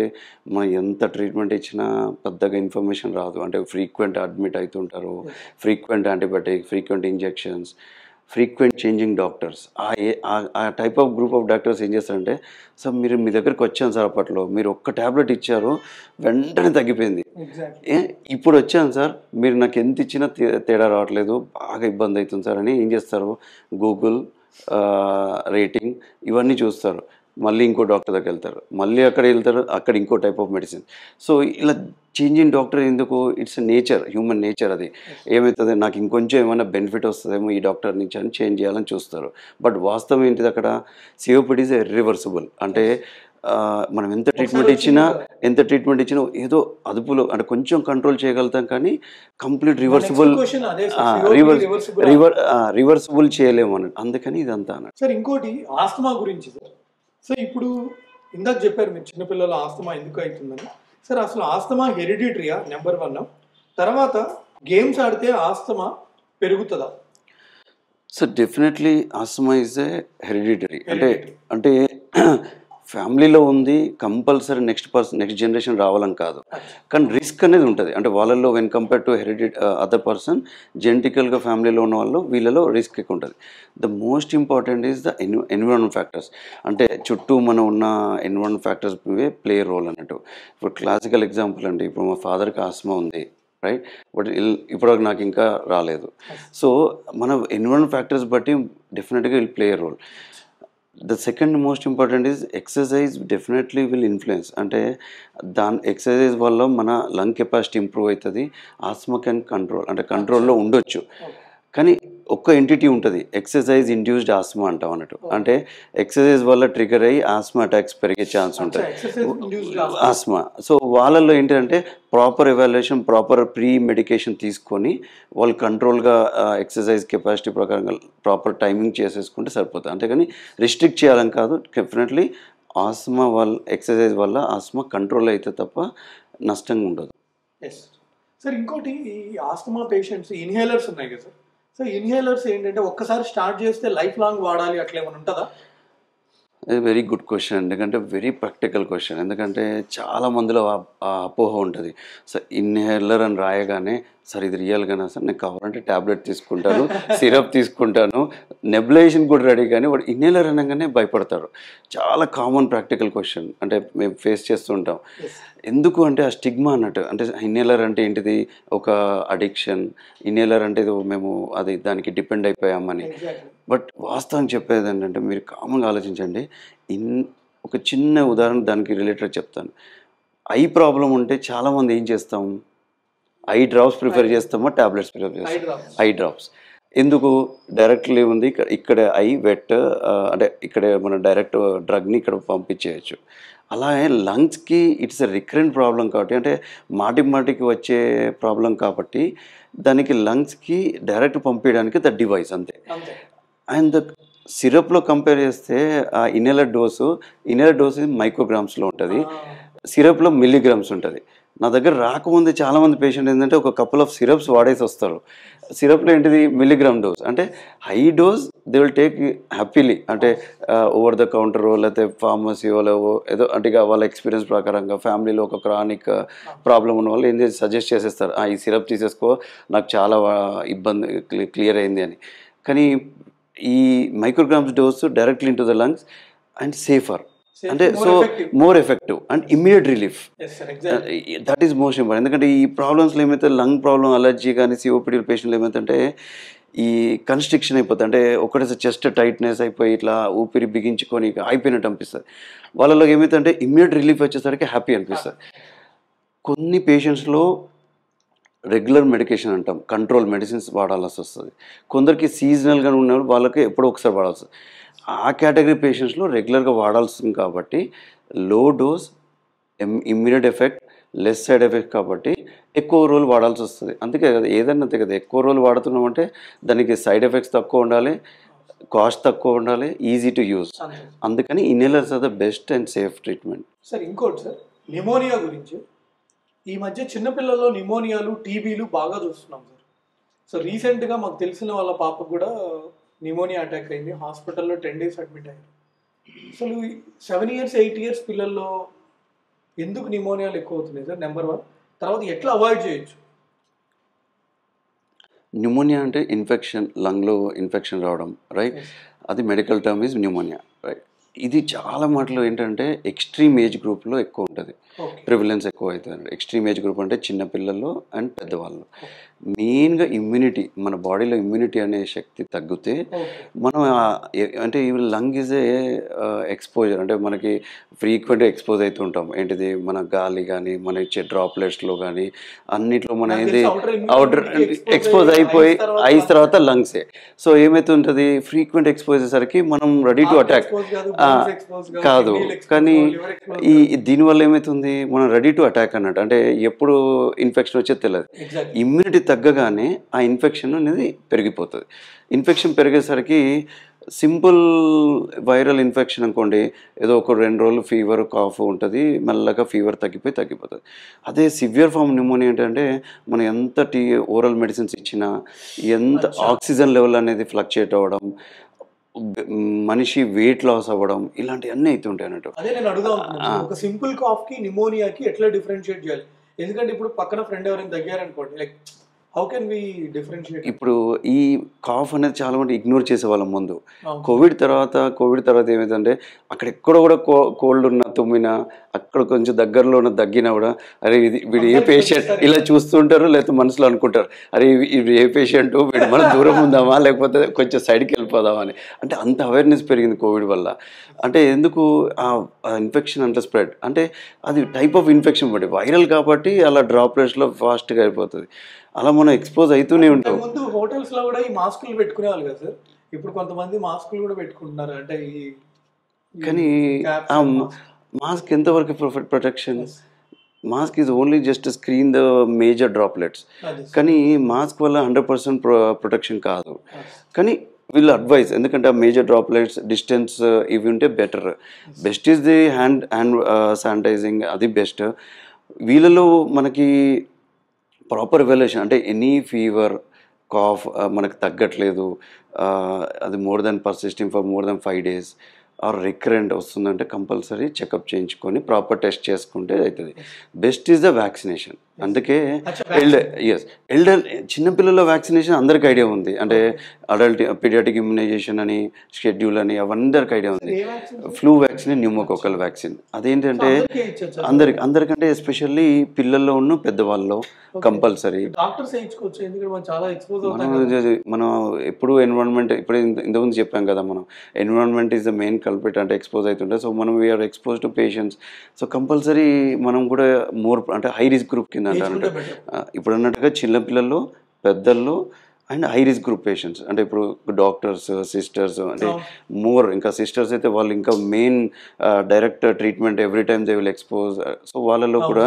మనం ఎంత ట్రీట్మెంట్ ఇచ్చినా పెద్దగా ఇన్ఫర్మేషన్ రాదు. అంటే ఫ్రీక్వెంట్ అడ్మిట్ అవుతుంటారు, frequent antibiotic, frequent injections, frequent changing doctors. ఆ type of group of doctors ఏం చేస్తారంటే, సార్ మీ దగ్గరికి వచ్చాను సార్, అప్పట్లో మీరు ఒక్క ట్యాబ్లెట్ ఇచ్చారు వెంటనే తగ్గిపోయింది, ఇప్పుడు వచ్చాను సార్ మీరు నాకు ఎంత ఇచ్చినా తేడా రావట్లేదు, బాగా ఇబ్బంది అవుతుంది సార్ అని ఏం చేస్తారు, గూగుల్ రేటింగ్ ఇవన్నీ చూస్తారు. మళ్ళీ ఇంకో డాక్టర్ దగ్గర వెళ్తారు, మళ్ళీ అక్కడ వెళ్తారు, అక్కడ ఇంకో టైప్ ఆఫ్ మెడిసిన్. సో ఇలా చేంజింగ్ డాక్టర్ ఎందుకు? It's nature, human nature. అది ఏమవుతుంది, నాకు ఇంకొంచెం ఏమైనా బెనిఫిట్ వస్తుందేమో ఈ డాక్టర్ నుంచి అని చేంజ్ చేయాలని చూస్తారు. బట్ వాస్తవం ఏంటిది, అక్కడ సిఓపిడి ఈజ్ ఇర్రివర్సిబుల్. అంటే మనం ఎంత ట్రీట్మెంట్ ఇచ్చినా ఏదో అదుపులో అంటే కొంచెం కంట్రోల్ చేయగలుగుతాం, కానీ కంప్లీట్ రివర్సిబుల్ చేయలేము అన్నట్టు. అందుకని ఇదంతా అన్నట్టు. సార్ ఇంకోటి ఆస్తమా గురించి సార్. సో ఇప్పుడు ఇందాక చెప్పారు మీరు చిన్నపిల్లల ఆస్తమా ఎందుకు అవుతుందని. సార్ అసలు ఆస్తమా హెరిడిటరీయా నెంబర్ 1? తర్వాత గేమ్స్ ఆడితే ఆస్తమా పెరుగుతుందా? So definitely asthma is a hereditary. అంటే ఫ్యామిలీలో ఉంది, కంపల్సరీ నెక్స్ట్ జనరేషన్ రావాలని కాదు, కానీ రిస్క్ అనేది ఉంటుంది. అంటే వాళ్ళల్లో when compare to other person, జెనెటికల్గా ఫ్యామిలీలో ఉన్న వాళ్ళు వీళ్ళలో రిస్క్ ఎక్కువ ఉంటుంది. The most important is the environment factors. అంటే చుట్టూ మనం ఉన్న ఎన్విరాన్మెంట్ ఫ్యాక్టర్స్ ప్లే రోల్ అన్నట్టు. ఇప్పుడు క్లాసికల్ ఎగ్జాంపుల్ అండి, ఇప్పుడు మా ఫాదర్కి ఆస్మా ఉంది, రైట్, బట్ ఇప్పటివరకు నాకు ఇంకా రాలేదు. సో మన ఎన్విరాన్మెంట్ ఫ్యాక్టర్స్ బట్టి డెఫినెట్గా will play role. The second most important is exercise definitely will influence. అంటే దాని ఎక్సర్సైజ్ వల్ల మన లంగ్ కెపాసిటీ ఇంప్రూవ్ అవుతుంది, ఆస్మా కెన్ కంట్రోల్లో ఉండొచ్చు. కానీ ఒక్క ఎంటిటీ ఉంటుంది, ఎక్సర్సైజ్ ఇండ్యూస్డ్ ఆస్మా అంటాం అన్నట్టు. అంటే ఎక్సర్సైజ్ వల్ల ట్రిగర్ అయ్యి ఆస్మా అటాక్స్ పెరిగే ఛాన్స్ ఉంటుంది ఆస్మా. సో వాళ్ళల్లో ఏంటంటే proper evaluation, proper pre medication తీసుకొని వాళ్ళు కంట్రోల్గా ఎక్సర్సైజ్ కెపాసిటీ ప్రకారంగా ప్రాపర్ టైమింగ్ చేసేసుకుంటే సరిపోతుంది. అంతేగాని రిస్ట్రిక్ట్ చేయాలని కాదు. డెఫినెట్లీ ఆస్మా ఎక్సర్సైజ్ వల్ల ఆస్మా కంట్రోల్ అయితే తప్ప నష్టంగా ఉండదు. సార్ ఇంకోటి, ఈ ఆస్మా పేషెంట్స్ ఇన్హేలర్స్ ఉన్నాయి కదా సార్. సో ఇన్హేలర్స్ ఏంటంటే ఒక్కసారి స్టార్ట్ చేస్తే లైఫ్ లాంగ్ వాడాలి అట్లా ఏమైనా ఉంటుందా? అది వెరీ గుడ్ క్వశ్చన్. ఎందుకంటే వెరీ ప్రాక్టికల్ క్వశ్చన్. ఎందుకంటే చాలా మందిలో ఆ అపోహ ఉంటుంది. సో ఇన్హేలర్ అని రాయగానే సార్ ఇది రియల్గానే సార్, నేను కావాలంటే ట్యాబ్లెట్ తీసుకుంటాను, సిరప్ తీసుకుంటాను, నెబులైజేషన్ కూడా రెడీ, కానీ వాడు ఇన్హేలర్ అనగానే భయపడతారు. చాలా కామన్ ప్రాక్టికల్ క్వశ్చన్ అంటే మేము ఫేస్ చేస్తుంటాం. ఎందుకు అంటే ఆ స్టిగ్మా అన్నట్టు. అంటే ఇన్హేలర్ అంటే ఏంటిది, ఒక అడిక్షన్, ఇన్హేలర్ అంటే మేము అది దానికి డిపెండ్ అయిపోయామని. బట్ వాస్తవం చెప్పేది ఏంటంటే మీరు కామన్గా ఆలోచించండి. ఒక చిన్న ఉదాహరణ దానికి రిలేటెడ్ చెప్తాను. ఐ ప్రాబ్లం ఉంటే చాలామంది ఏం చేస్తాం, ఐ డ్రాప్స్ ప్రిఫర్ చేస్తామో ట్యాబ్లెట్స్ ప్రిఫర్ చేస్తాం. ఐ డ్రాప్స్ ఎందుకు, డైరెక్ట్లీ ఉంది ఇక్కడ ఐ వెట్, అంటే ఇక్కడ మనం డైరెక్ట్ డ్రగ్ని ఇక్కడ పంపించేయచ్చు. అలాగే లంగ్స్కి ఇట్స్ ఎ రికరెంట్ ప్రాబ్లం కాబట్టి, అంటే మాటికి వచ్చే ప్రాబ్లం కాబట్టి దానికి లంగ్స్కి డైరెక్ట్ పంపించడానికి ద డివైస్ అంతే. అండ్ సిరప్లో కంపేర్ చేస్తే ఆ ఇన్హేలర్ డోసు మైక్రోగ్రామ్స్లో ఉంటుంది, సిరప్లో మిల్లీగ్రామ్స్ ఉంటుంది. నా దగ్గర రాకముందే చాలామంది పేషెంట్ ఏంటంటే ఒక కపుల్ ఆఫ్ సిరప్స్ వాడేసి వస్తారు. సిరప్లో ఏంటిది మిల్లీగ్రామ్ డోస్. అంటే high dose they will take happily, అంటే ఓవర్ ద కౌంటరో లేకపోతే ఫార్మసీలో ఏదో అంటే వాళ్ళ ఎక్స్పీరియన్స్ ప్రకారంగా ఫ్యామిలీలో ఒక క్రానిక్ ప్రాబ్లం ఉన్న వాళ్ళు ఏం చేసి సజెస్ట్ చేసేస్తారు, ఈ సిరప్ తీసేసుకో నాకు చాలా ఇబ్బంది క్లియర్ అయింది అని. కానీ ఈ micrograms dose directly into the lungs and safer, అంటే so more effective and immediate relief. That is most important. ఎందుకంటే ఈ ప్రాబ్లమ్స్లో ఏమైతే లంగ్ ప్రాబ్లం, అలర్జీ కానీ సిఓపిడి పేషెంట్లు ఏమైతే ఈ కన్స్ట్రిక్షన్ అయిపోతుంది. అంటే ఒకటేసారి చెస్ట్ టైట్నెస్ అయిపోయి ఇట్లా ఊపిరి బిగించుకొని అయిపోయినట్టు అనిపిస్తుంది. వాళ్ళలో ఏమైతే ఇమ్మీడియట్ రిలీఫ్ వచ్చేసరికి హ్యాపీ అనిపిస్తుంది. కొన్ని పేషెంట్స్లో రెగ్యులర్ మెడికేషన్ అంటాం, కంట్రోల్ మెడిసిన్స్ వాడాల్సి వస్తుంది. కొందరికి సీజనల్గా ఉన్న వాళ్ళకి ఎప్పుడో ఒకసారి వాడాల్సి వస్తుంది. ఆ కేటగిరీ పేషెంట్స్లో రెగ్యులర్గా వాడాల్సింది కాబట్టి low dose, immediate effect, less side effect కాబట్టి ఎక్కువ రోజులు వాడాల్సి వస్తుంది. అందుకే కదా ఏదైనా అంతే కదా, ఎక్కువ రోజులు వాడుతున్నామంటే దానికి సైడ్ ఎఫెక్ట్స్ తక్కువ ఉండాలి, కాస్ట్ తక్కువ ఉండాలి, ఈజీ టు యూజ్. అందుకని inhalers are the best and safe treatment. Sir ఇంకోటి సార్, నిమోనియా గురించి ఈ మధ్య చిన్నపిల్లల్లో నిమోనియాలు, టీబీలు బాగా చూస్తున్నాం సార్. సో రీసెంట్గా మాకు తెలిసిన వాళ్ళ పాపకు కూడా నిమోనియా అటాక్ అయింది, హాస్పిటల్లో 10 days అడ్మిట్ అయ్యారు. అసలు 7 years 8 years పిల్లల్లో ఎందుకు నిమోనియాలు ఎక్కువ అవుతున్నాయి సార్, నెంబర్ 1? తర్వాత ఎట్లా అవాయిడ్ చేయొచ్చు? న్యూమోనియా అంటే ఇన్ఫెక్షన్, లంగ్లో ఇన్ఫెక్షన్ రావడం, రైట్? అది medical term is pneumonia, right? ఇది చాలా మాటలు ఏంటంటే ఎక్స్ట్రీమ్ ఏజ్ గ్రూప్లో ఎక్కువ ఉంటుంది. ఓకే. ప్రివిలెన్స్ ఎక్కువ అవుతుంది. ఎక్స్ట్రీమ్ ఏజ్ గ్రూప్ అంటే చిన్న పిల్లలు అండ్ పెద్దవాళ్ళు. మెయిన్గా ఇమ్యూనిటీ, మన బాడీలో ఇమ్యూనిటీ అనే శక్తి తగ్గితే ఓకే. మనం అంటే ఈ లంగ్ ఈజ్ ఏ ఎక్స్పోజర్, అంటే మనకి ఫ్రీక్వెంట్గా ఎక్స్పోజ్ అవుతూ ఉంటాం. ఏంటిది, మన గాలి కానీ మన ఇచ్చే డ్రాప్లెట్స్లో కానీ అన్నిట్లో మన నాకు ఏంది తెలిసి outer అవుటర్ immunity కి ఎక్స్పోజ్ అయిపోయి ఐస్ ఐస్ తర్వాత లంగ్సే. సో ఏమవుతుంటుంది, ఫ్రీక్వెంట్ ఎక్స్పోజ్ అయ్యేసరికి మనం రెడీ టు అటాక్ కాదు. కానీ దీనివల్ల ఏమవుతుంది, మనం రెడీ టు అటాక్ అన్నట్టు. అంటే ఎప్పుడు ఇన్ఫెక్షన్ వచ్చేది తెలియదు. ఇమ్యూనిటీ తగ్గగానే ఆ ఇన్ఫెక్షన్ అనేది పెరిగిపోతుంది. ఇన్ఫెక్షన్ పెరిగేసరికి సింపుల్ వైరల్ ఇన్ఫెక్షన్ అనుకోండి, ఏదో ఒక 2 రోజులు ఫీవర్ కాఫ్ ఉంటుంది, మెల్లగా ఫీవర్ తగ్గిపోతుంది. అదే సివియర్ ఫామ్ న్యూమోనియా ఏంటంటే మనం ఎంత ఓరల్ మెడిసిన్స్ ఇచ్చినా, ఎంత ఆక్సిజన్ లెవెల్ అనేది ఫ్లక్చుయేట్ అవ్వడం, మనిషి వెయిట్ లాస్ అవ్వడం, ఇలాంటివన్నీ అవుతుంటాయి అన్నట్టు. అదే నేను అడుగుదాం, ఒక సింపుల్ కాఫ్ కి నిమోనియాకి ఎట్లా డిఫరెన్షియేట్ చేయాలి? ఎందుకంటే ఇప్పుడు పక్కన ఫ్రెండ్ ఎవరైనా తగ్గారనుకోండి, like how can we differentiate? ఇప్పుడు ఈ కాఫ్ అనేది చాలా మంది ఇగ్నోర్ చేసేవాళ్ళం ముందు. కోవిడ్ తర్వాత ఏమైందంటే అక్కడెక్కడ కూడా కోల్డ్ ఉన్న తుమ్మినా, అక్కడ కొంచెం దగ్గరలో ఉన్న దగ్గినా కూడా అరే వీడు ఏ పేషెంట్ ఇలా చూస్తుంటారు, లేకపోతే మనసులో అనుకుంటారు అరే ఇది ఏ పేషెంట్, వీడు మనం దూరం ఉందామా లేకపోతే కొంచెం సైడ్కి వెళ్ళిపోదామా అని. అంటే అంత అవేర్నెస్ పెరిగింది కోవిడ్ వల్ల. అంటే ఎందుకు ఆ ఇన్ఫెక్షన్ అంత స్ప్రెడ్ అంటే అది టైప్ ఆఫ్ ఇన్ఫెక్షన్ బట్టి, వైరల్ కాబట్టి అలా డ్రాప్లెట్స్లో ఫాస్ట్గా అయిపోతుంది. అలా మనం ఎక్స్పోజ్ అవుతూనే ఉంటాం. ముందు హోటల్స్ లో కూడా ఈ మాస్కులు పెట్టుకునేవాళ్ళు కదా సార్, ఇప్పుడు కొంతమంది మాస్కులు కూడా పెట్టుకుంటున్నారు. అంటే కానీ మాస్క్ ఎంతవరకు protection? Mask is only just screen the major droplets. కానీ మాస్క్ వల్ల 100% ప్రొటెక్షన్ కాదు. కానీ వీళ్ళు అడ్వైజ్, ఎందుకంటే ఆ మేజర్ డ్రాప్లెట్స్ డిస్టెన్స్ ఇవి ఉంటే better. Best is the hand sanitizing, అది బెస్ట్. వీళ్ళలో మనకి ప్రాపర్ ఎవాల్యుయేషన్, అంటే ఎనీ ఫీవర్ కాఫ్ మనకు తగ్గట్లేదు, అది more than persisting for more than 5 days or recurrent వస్తుందంటే కంపల్సరీ చెకప్ చేయించుకొని ప్రాపర్ టెస్ట్ చేసుకుంటే అవుతుంది. Best is the vaccination. అందుకే ఎల్డర్ చిన్నపిల్లల వ్యాక్సినేషన్ అందరికి ఐడియా ఉంది. అంటే అడల్ట్ పీడియాటిక్ ఇమ్యునైజేషన్ అని, షెడ్యూల్ అని, అవన్నీ ఐడియా ఉంది. ఫ్లూ వ్యాక్సిన్, న్యూమోకోకల్ వ్యాక్సిన్, అదేంటంటే అందరికంటే ఎస్పెషల్లీ పిల్లల్లో ఉన్న పెద్దవాళ్ళలో కంపల్సరీ. మనం ఎప్పుడు ఎన్విరాన్మెంట్, ఇప్పుడు ఇంతకుముందు చెప్పాం కదా, మనం environment is the main culprit, అంటే ఎక్స్పోజ్ అవుతుంటే. సో మనం we're expose to patients. So compulsory మనం కూడా మోర్ అంటే హై రిస్క్ గ్రూప్ కింద అంటారంటే, ఇప్పుడు అన్నట్టుగా చిన్నపిల్లల్లో, పెద్దల్లో and high risk group patients. అంటే ఇప్పుడు డాక్టర్స్, సిస్టర్స్, అంటే మోర్ ఇంకా సిస్టర్స్ అయితే వాళ్ళు ఇంకా main direct treatment every time they will expose. So వాళ్ళలో కూడా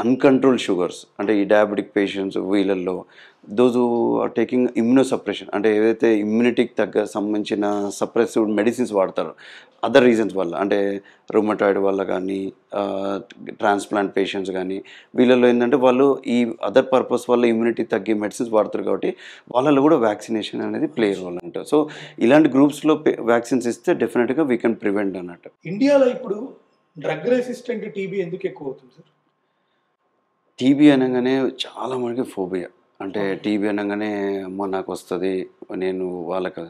అన్కంట్రోల్ షుగర్స్, అంటే ఈ డయాబెటిక్ పేషెంట్స్, వీళ్ళల్లో దోస్ ఆర్ టేకింగ్ ఇమ్యూనోసప్రెషన్, అంటే ఏదైతే ఇమ్యూనిటీకి సంబంధించిన సప్రెసివ్ మెడిసిన్స్ వాడతారో అదర్ రీజన్స్ వల్ల, అంటే రొమటాయిడ్ వల్ల కానీ, ట్రాన్స్ప్లాంట్ పేషెంట్స్ కానీ, వీళ్ళలో ఏంటంటే వాళ్ళు ఈ అదర్ పర్పస్ వల్ల ఇమ్యూనిటీ తగ్గే మెడిసిన్స్ వాడతారు కాబట్టి వాళ్ళలో కూడా వ్యాక్సినేషన్ అనేది ప్లే రోల్ అంటారు. సో ఇలాంటి గ్రూప్స్లో వ్యాక్సిన్స్ ఇస్తే డెఫినెట్గా వీ కెన్ ప్రివెంట్ అన్నట్టు. ఇండియాలో ఇప్పుడు డ్రగ్ రెసిస్టెంట్ టీబీ ఎందుకు ఎక్కువ అవుతుంది సార్? టీబీ అనగానే చాలా మందికి ఫోబియా, అంటే టీబీ అనగానే అమ్మ నాకు వస్తుంది, నేను వాళ్ళకి.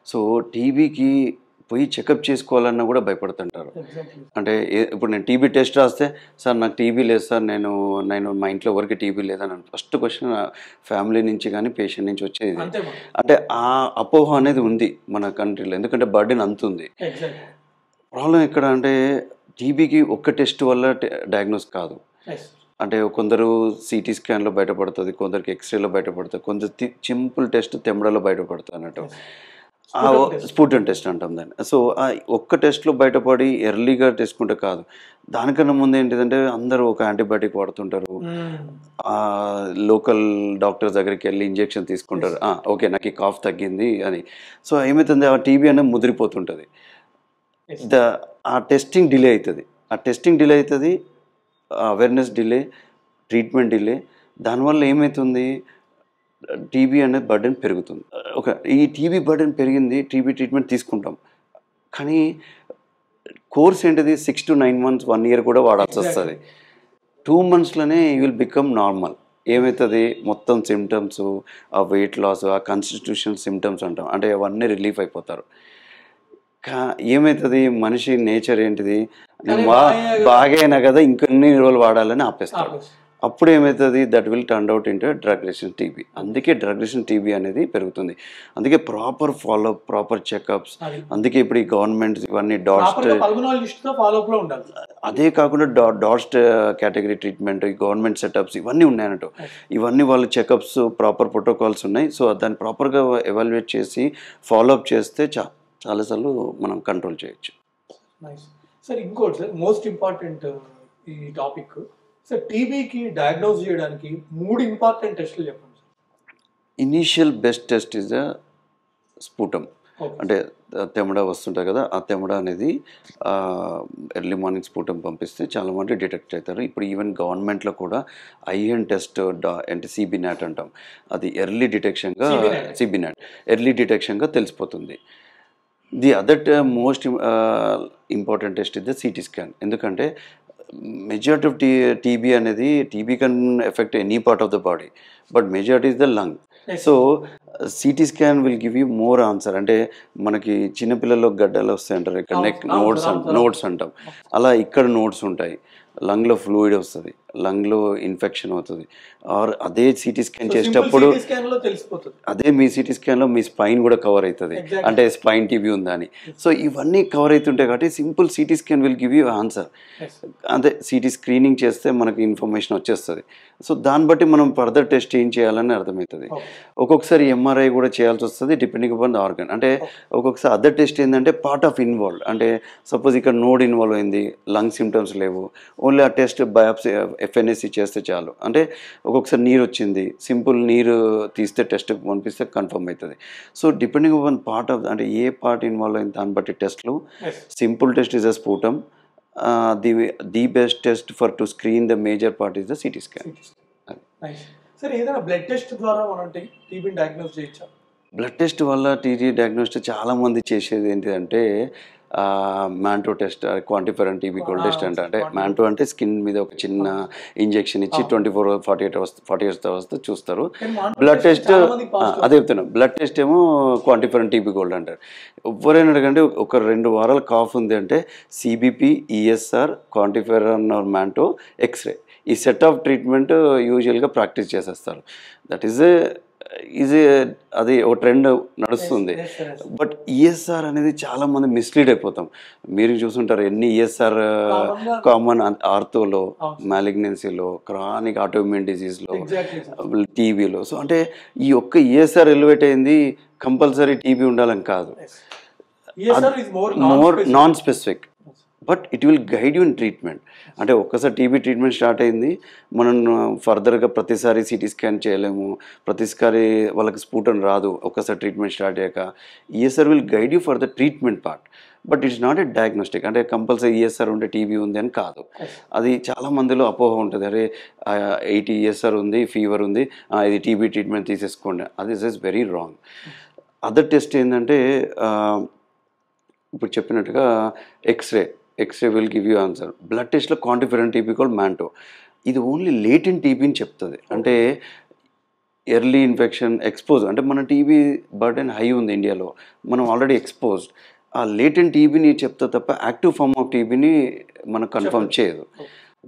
సో టీబీకి పోయి చెకప్ చేసుకోవాలన్నా కూడా భయపడుతుంటారు. అంటే ఇప్పుడు నేను టీబీ టెస్ట్ రాస్తే, సార్ నాకు టీబీ లేదు సార్, నేను మా ఇంట్లో ఎవరికి టీబీ లేదని ఫస్ట్ క్వశ్చన్ ఫ్యామిలీ నుంచి కానీ పేషెంట్ నుంచి వచ్చేది. అంటే ఆ అపోహ అనేది ఉంది మన కంట్రీలో, ఎందుకంటే బర్డెన్ అంత ఉంది. ప్రాబ్లం ఎక్కడ అంటే టీబీకి ఒక్క టెస్ట్ వల్ల డయాగ్నోస్ కాదు. అంటే కొందరు సిటీ స్కాన్లో బయటపడుతుంది, కొందరికి ఎక్స్రేలో బయటపడుతుంది, కొందరు సింపుల్ టెస్ట్ తెమ్మడలో బయటపడుతుంది అన్నట్టు. స్పుటన్ టెస్ట్ అంటాం దాన్ని. సో ఒక్క టెస్ట్లో బయటపడి ఎర్లీగా చేసుకుంటే కాదు. దానికన్నా ముందు ఏంటిదంటే అందరూ ఒక యాంటీబయాటిక్ వాడుతుంటారు, లోకల్ డాక్టర్స్ దగ్గరికి వెళ్ళి ఇంజెక్షన్ తీసుకుంటారు, ఓకే నాకు ఈ కాఫ్ తగ్గింది అని. సో ఏమవుతుంది, ఆ టీబీ అనేది ముదిరిపోతుంటుంది. ఆ టెస్టింగ్ డిలే అవుతుంది, అవేర్నెస్ డిలే, ట్రీట్మెంట్ డిలే. దానివల్ల ఏమవుతుంది, టీబీ అనేది బర్డెన్ పెరుగుతుంది. ఈ టీబీ బర్డెన్ పెరిగింది, టీబీ ట్రీట్మెంట్ తీసుకుంటాం, కానీ కోర్స్ ఏంటిది 6 to 9 months, 1 year కూడా వాడాల్సి వస్తుంది. 2 monthsలోనే యూ విల్ బికమ్ నార్మల్. ఏమవుతుంది, మొత్తం సిమ్టమ్స్, ఆ వెయిట్ లాస్, ఆ కాన్స్టిట్యూషనల్ సిమ్టమ్స్ అంటాం, అంటే అవన్నీ రిలీఫ్ అయిపోతారు. ఏమవుతుంది, మనిషి నేచర్ ఏంటిది నేను బాగా అయినా కదా ఇంకొన్ని రోజులు వాడాలని ఆపేస్తాను. అప్పుడు ఏమవుతుంది, that will turn out into drug resistant TB. అందుకే డ్రగ్ రెసిస్టెంట్ టీబీ అనేది పెరుగుతుంది. అందుకే ప్రాపర్ ఫాలోఅప్, ప్రాపర్ చెకప్స్. అందుకే ఇప్పుడు ఈ గవర్నమెంట్ ఇవన్నీ అదే కాకుండా డాస్ట్ కేటగిరీ ట్రీట్మెంట్, ఈ గవర్నమెంట్ సెటప్స్ ఇవన్నీ ఉన్నాయన్నట్టు. ఇవన్నీ వాళ్ళ చెకప్స్, ప్రాపర్ ప్రోటోకాల్స్ ఉన్నాయి. సో దాన్ని ప్రాపర్గా ఎవాల్యుయేట్ చేసి ఫాలోఅప్ చేస్తే చాలాసార్లు మనం కంట్రోల్ చేయొచ్చు. సార్ ఇంకోటి సార్, మోస్ట్ ఇంపార్టెంట్ ఈ టాపిక్ సార్, టీబీకి డయాగ్నోస్ చేయడానికి 3 ఇంపార్టెంట్ టెస్టులు చెప్పండి sir. Initial best test is the sputum. అంటే తెమడ వస్తుంటుంది కదా, ఆ తెమడ అనేది ఎర్లీ మార్నింగ్ స్ఫూటం పంపిస్తే చాలా మంది డిటెక్ట్ అవుతారు. ఇప్పుడు ఈవెన్ గవర్నమెంట్లో కూడా ఐఎన్ టెస్ట్ అంటే సిబినాట్ అంటాం, అది ఎర్లీ డిటెక్షన్గా సిబినాట్ ఎర్లీ డిటెక్షన్గా తెలిసిపోతుంది. The other most important test is the CT scan. ఎందుకంటే మెజారిటీ ఆఫ్ టీబీ అనేది, TB can affect any part of the body, but majority is the lung. So CT scan will give you more answer. అంటే మనకి చిన్నపిల్లల్లో గడ్డలు వస్తాయి అంటారు, ఇక్కడ neck notes అంటాం, అలా ఇక్కడ నోట్స్ ఉంటాయి. లంగ్లో ఫ్లూయిడ్ వస్తుంది, లంగ్లో ఇన్ఫెక్షన్ అవుతుంది. ఆర్ అదే సిటీ స్కాన్ చేసేటప్పుడు అదే మీ సిటీ స్కాన్లో మీ స్పైన్ కూడా కవర్ అవుతుంది, అంటే స్పైన్ టీబీ ఉందా అని. సో ఇవన్నీ కవర్ అవుతుంటాయి కాబట్టి simple CT scan will give you answer. అదే సిటీ స్క్రీనింగ్ చేస్తే మనకి ఇన్ఫర్మేషన్ వచ్చేస్తుంది. సో దాన్ని బట్టి మనం ఫర్దర్ టెస్ట్ ఏం చేయాలని అర్థమవుతుంది. ఒక్కొక్కసారి ఎంఆర్ఐ కూడా చేయాల్సి వస్తుంది డిపెండింగ్ అపాన్ ద ఆర్గన్. అంటే ఒక్కొక్కసారి అదర్ టెస్ట్ ఏంటంటే పార్ట్ ఆఫ్ ఇన్వాల్వ్. అంటే సపోజ్ ఇక్కడ నోడ్ ఇన్వాల్వ్ అయింది, లంగ్ సిమ్టమ్స్ లేవు, ఓన్లీ ఆ టెస్ట్ బయాప్సీ ఎఫ్ఎన్ఎస్సి చేస్తే చాలు. అంటే ఒక్కొక్కసారి నీరు వచ్చింది, సింపుల్ నీరు తీస్తే టెస్ట్ పంపిస్తే కన్ఫర్మ్ అవుతుంది. So depending upon part of, అంటే ఏ పార్ట్ ఇన్వాల్వ్ అయింది దాన్ని బట్టి టెస్ట్లు. Simple test is a sputum. The best test for to screen the major part is the CT scan. Sir ఏదైనా బ్లడ్ టెస్ట్ ద్వారా మనం టీబీని డయాగ్నోస్ చేయొచ్చా? బ్లడ్ టెస్ట్ వల్ల టీబీ డయాగ్నోస్టిక్ చాలామంది చేసేది ఏంటిదంటే మ్యాంటో టెస్ట్, క్వాంటిఫైర్ టీబీ గోల్డ్ టెస్ట్ అంటే మ్యాంటో అంటే స్కిన్ మీద ఒక చిన్న ఇంజెక్షన్ ఇచ్చి 48 అవర్స్ చూస్తారు. బ్లడ్ టెస్ట్ అదే చెప్తున్నా, బ్లడ్ టెస్ట్ ఏమో క్వాంటిఫైర్ టీబీ గోల్డ్ అంటారు. ఎవరైనా అడగండి, ఒక 2 వారాలు కాఫ్ ఉంది అంటే సిబిపి, ఈఎస్ఆర్, క్వాంటిఫైర్ మ్యాంటో, ఎక్స్రే, ఈ సెట్ ఆఫ్ ట్రీట్మెంట్ యూజువల్గా ప్రాక్టీస్ చేసేస్తారు. దట్ ఈజ్ అది ఒక ట్రెండ్ నడుస్తుంది. బట్ ఈఎస్ఆర్ అనేది చాలా మంది మిస్లీడ్ అయిపోతాం. మీరు చూసుంటారు ఎన్ని ఈఎస్ఆర్ కామన్ ఆర్థోలో, మ్యాలిగ్నెన్సీలో, క్రానిక్ ఆటోఇమ్యూన్ డిజీజ్లో, టీబీలో. సో అంటే ఈ ఒక్క ఈఎస్ఆర్ ఎలివేట్ అయింది కంపల్సరీ టీబీ ఉండాలని కాదు, more non specific, but it will guide you in treatment. అంటే ఒక్కసారి టీబీ ట్రీట్మెంట్ స్టార్ట్ అయింది, మనం ఫర్దర్గా ప్రతిసారి సిటీ స్కాన్ చేయలేము, ప్రతిసారి వాళ్ళకి స్ఫూటం రాదు ఒక్కసారి ట్రీట్మెంట్ స్టార్ట్ అయ్యాక. ESR will guide you for the treatment part, but it's not a diagnostic. అంటే కంపల్సరీ ఈఎస్ఆర్ ఉంటే టీబీ ఉంది అని కాదు. అది చాలా మందిలో అపోహ ఉంటుంది, అరే 80 ఈఎస్ఆర్ ఉంది, ఫీవర్ ఉంది, ఇది టీబీ ట్రీట్మెంట్ తీసేసుకోండి. అది is very wrong. Other test ఏంటంటే ఇప్పుడు చెప్పినట్టుగా X-ray will give you answer. Blood టెస్ట్లో క్వాంటిఫైర్ టీబీ కాల్డ్ మ్యాంటో, ఇది ఓన్లీ లేటెంట్ టీబీని చెప్తుంది. అంటే ఎర్లీ ఇన్ఫెక్షన్, ఎక్స్పోజ్, అంటే మన టీబీ బర్డెన్ హై ఉంది ఇండియాలో, మనం ఆల్రెడీ ఎక్స్పోజ్డ్, ఆ లేటెంట్ టీబీని చెప్తా తప్ప యాక్టివ్ ఫామ్ ఆఫ్ టీబీని మనం కన్ఫర్మ్ చేయదు.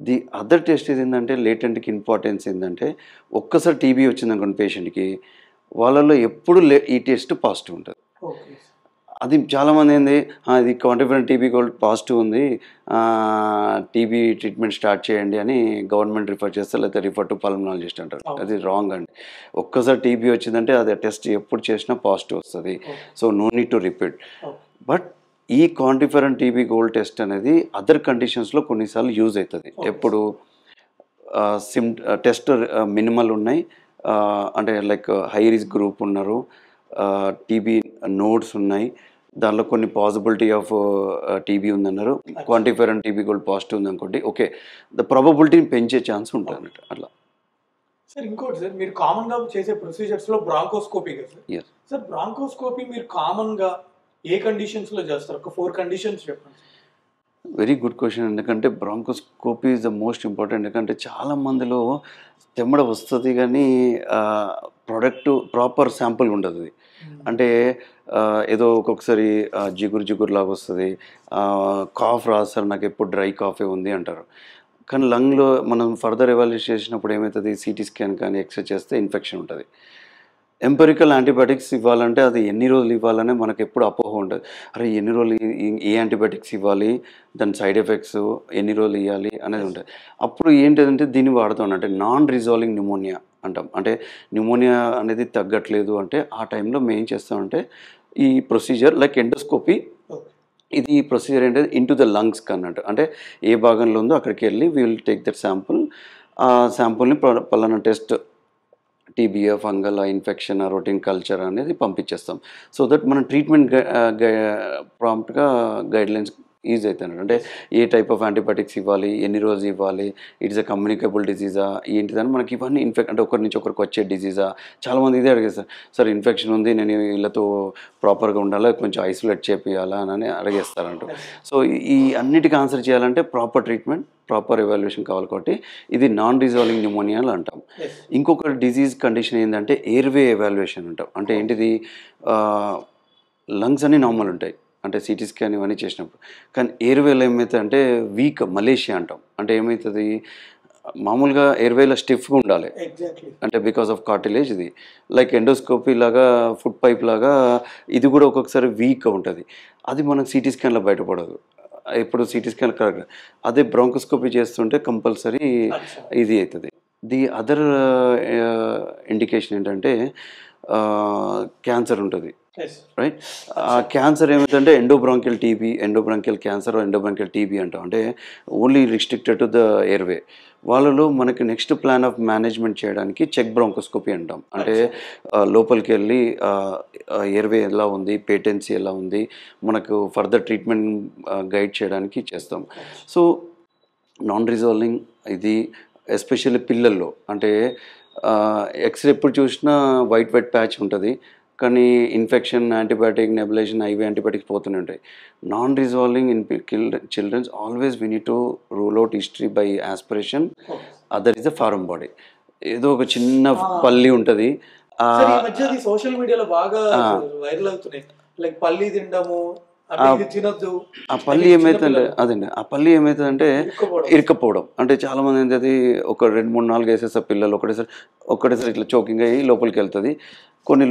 ది అదర్ టెస్ట్ ఏంటంటే లేటెంట్కి ఇంపార్టెన్స్ ఏంటంటే, ఒక్కసారి టీబీ వచ్చింది అనుకోండి పేషెంట్కి, వాళ్ళలో ఎప్పుడు ఈ టెస్ట్ పాజిటివ్ ఉంటుంది. అది చాలామంది ఏంది, ఇది క్వాంటిఫైర్ టీబీ గోల్డ్ పాజిటివ్ ఉంది, టీబీ ట్రీట్మెంట్ స్టార్ట్ చేయండి అని గవర్నమెంట్ రిఫర్ చేస్తారు, లేకపోతే రిఫర్ టు పల్మనాలజిస్ట్ అంటారు. అది రాంగ్ అండి. ఒక్కసారి టీబీ వచ్చిందంటే అది టెస్ట్ ఎప్పుడు చేసినా పాజిటివ్ వస్తుంది. So no need to repeat. But ఈ క్వాంటిఫైర్ టీబీ గోల్డ్ టెస్ట్ అనేది అదర్ కండిషన్స్లో కొన్నిసార్లు యూజ్ అవుతుంది. ఎప్పుడు టెస్ట్ మినిమల్ ఉన్నాయి, అంటే లైక్ హై రిస్క్ గ్రూప్ ఉన్నారు, టీబీ నోడ్స్ ఉన్నాయి, దానిలో కొన్ని పాసిబిలిటీ ఆఫ్ టీబీ ఉందన్నారు, క్వాంటిఫైర్ టీబీ గోల్డ్ పాజిటివ్ ఉంది అనుకోండి, ఓకే, ద ప్రాబబిలిటీని పెంచే ఛాన్స్ ఉంటుంది అన్నట్టు. అట్లా సార్ ఇంకోటి సార్, మీరు కామన్గా చేసే ప్రొసీజర్స్లో బ్రాంకోస్కోపీ కదా సార్? సార్ బ్రాంకోస్కోపీ మీరు కామన్గా ఏ కండిషన్స్లో చేస్తారు? ఒక 4 కండిషన్స్ చెప్పండి. Very good question. ఎందుకంటే bronchoscopy is the most important. ఎందుకంటే చాలా మందిలో తెమ్మడ వస్తుంది కానీ ప్రాడక్ట్ ప్రాపర్ శాంపుల్ ఉండదు. అంటే ఏదో ఒక్కొక్కసారి జిగురు జిగురు లాగా వస్తుంది, కాఫ్ రాదు సార్ నాకు ఎప్పుడు డ్రై కాఫే ఉంది అంటారు. కానీ లంగ్లో మనం ఫర్దర్ ఎవాల్యుయేట్ చేసినప్పుడు ఏమవుతుంది, సిటీ స్కాన్ కానీ ఎక్స్రే చేస్తే ఇన్ఫెక్షన్ ఉంటుంది. ఎంపెరికల్ యాంటీబయాటిక్స్ ఇవ్వాలంటే అది ఎన్ని రోజులు ఇవ్వాలనే మనకు ఎప్పుడు అపోహ ఉంటుంది. అరే ఎన్ని రోజులు ఏ యాంటీబయాటిక్స్ ఇవ్వాలి, దాని సైడ్ ఎఫెక్ట్స్ ఎన్ని రోజులు ఇవ్వాలి అనేది ఉంటుంది. అప్పుడు ఏంటంటే దీన్ని వాడుతాం అంటే నాన్ రిజాల్వింగ్ న్యూమోనియా అంటాం. అంటే న్యూమోనియా అనేది తగ్గట్లేదు అంటే ఆ టైంలో మేము ఏం చేస్తామంటే ఈ ప్రొసీజర్ లైక్ ఎండోస్కోపీ. ఇది ప్రొసీజర్ ఏంటంటే ఇంటూ ద లంగ్స్ అన్నట్టు. అంటే ఏ భాగంలో ఉందో అక్కడికి వెళ్ళి we will take that sample. ఆ శాంపుల్ని పలానా టెస్ట్ టీబీఏ, ఫంగల్ ఇన్ఫెక్షన్, రొటీన్ కల్చర్ అనేది పంపించేస్తాం. సో దట్ మన ట్రీట్మెంట్ ప్రాంప్ట్గా గైడ్లైన్స్ ఈజీ అవుతుంది. అంటే ఏ టైప్ ఆఫ్ యాంటీబయాటిక్స్ ఇవ్వాలి, ఎన్ని రోజులు ఇవ్వాలి, ఇట్స్ ఎ కమ్యూనికేబుల్ డిజీజా ఏంటిదని మనకి ఇవన్నీ అంటే ఒకరి నుంచి ఒకరికి వచ్చే డిజీజా. చాలామంది ఇదే అడిగేస్తారు, సార్ ఇన్ఫెక్షన్ ఉంది నేను వీళ్ళతో ప్రాపర్గా ఉండాలా, కొంచెం ఐసోలేట్ చేపియాలా అని అడిగేస్తారంట. సో ఈ అన్నిటికీ ఆన్సర్ చేయాలంటే ప్రాపర్ ట్రీట్మెంట్, ప్రాపర్ ఎవాల్యుయేషన్ కావాలి. కాబట్టి ఇది నాన్ రిజాల్వింగ్ న్యూమోనియా అంటాం. ఇంకొక డిజీజ్ కండిషన్ ఏంటంటే ఎయిర్వే ఎవాల్యుయేషన్ అంటాం. అంటే ఏంటిది, లంగ్స్ అన్నీ నార్మల్ ఉంటాయి అంటే సిటీ స్కాన్ ఇవన్నీ చేసినప్పుడు, కానీ ఎయిర్వేలో ఏమవుతుంది అంటే వీక్ మలేషియా అంటాం. అంటే ఏమవుతుంది, మామూలుగా ఎయిర్వేలో స్టిఫ్గా ఉండాలి అంటే బికాస్ ఆఫ్ కార్టిలేజ్. ఇది లైక్ ఎండోస్కోపీ లాగా, ఫుడ్ పైప్ లాగా ఇది కూడా ఒక్కొక్కసారి వీక్గా ఉంటుంది. అది మనకు సిటీ స్కాన్లో బయటపడదు. ఇప్పుడు సిటీ స్కాన్ కరెక్ట్, అదే బ్రాంకోస్కోపీ చేస్తుంటే కంపల్సరీ ఇది అవుతుంది. ది అదర్ ఇండికేషన్ ఏంటంటే క్యాన్సర్ ఉంటుంది, రైట్. ఆ క్యాన్సర్ ఏమిటంటే endobronchial TB, endobronchial cancer, endobronchial TB అంటాం. అంటే only restricted to the airway. వాళ్ళలో మనకి నెక్స్ట్ ప్లాన్ ఆఫ్ మేనేజ్మెంట్ చేయడానికి చెక్ బ్రాంకోస్కోపీ అంటాం. అంటే లోపలికి వెళ్ళి ఎయిర్వే ఎలా ఉంది, పేటెన్సీ ఎలా ఉంది, మనకు ఫర్దర్ ట్రీట్మెంట్ గైడ్ చేయడానికి చేస్తాం. సో నాన్ రిజాల్వింగ్ ఇది ఎస్పెషల్లీ పిల్లల్లో. అంటే ఎక్స్రే ఎప్పుడు చూసినా వైట్ ప్యాచ్ ఉంటుంది, కానీ infection, antibiotic, nebulization, IV antibiotics పోతూనే ఉంటాయి. Non resolving in children's always we need to rule out history by aspiration. Other is the foreign body. ఏదో ఒక చిన్న పల్లి ఉంటుంది. సోషల్ మీడియాలో బాగా వైరల్ అవుతున్నాయి, లైక్ పల్లి తినడము, ఆ పల్లి ఏమవుతుందంటే అదండి, ఆ పల్లి ఏమవుతుందంటే ఇరుక్కపోవడం. అంటే చాలా మంది ఏంటది ఒక 2, 3, 4 వేసేస్తారు పిల్లలు ఒకటేసారి ఇట్లా చోకింగ్ అయ్యి లోపలికి వెళ్తుంది. కొన్ని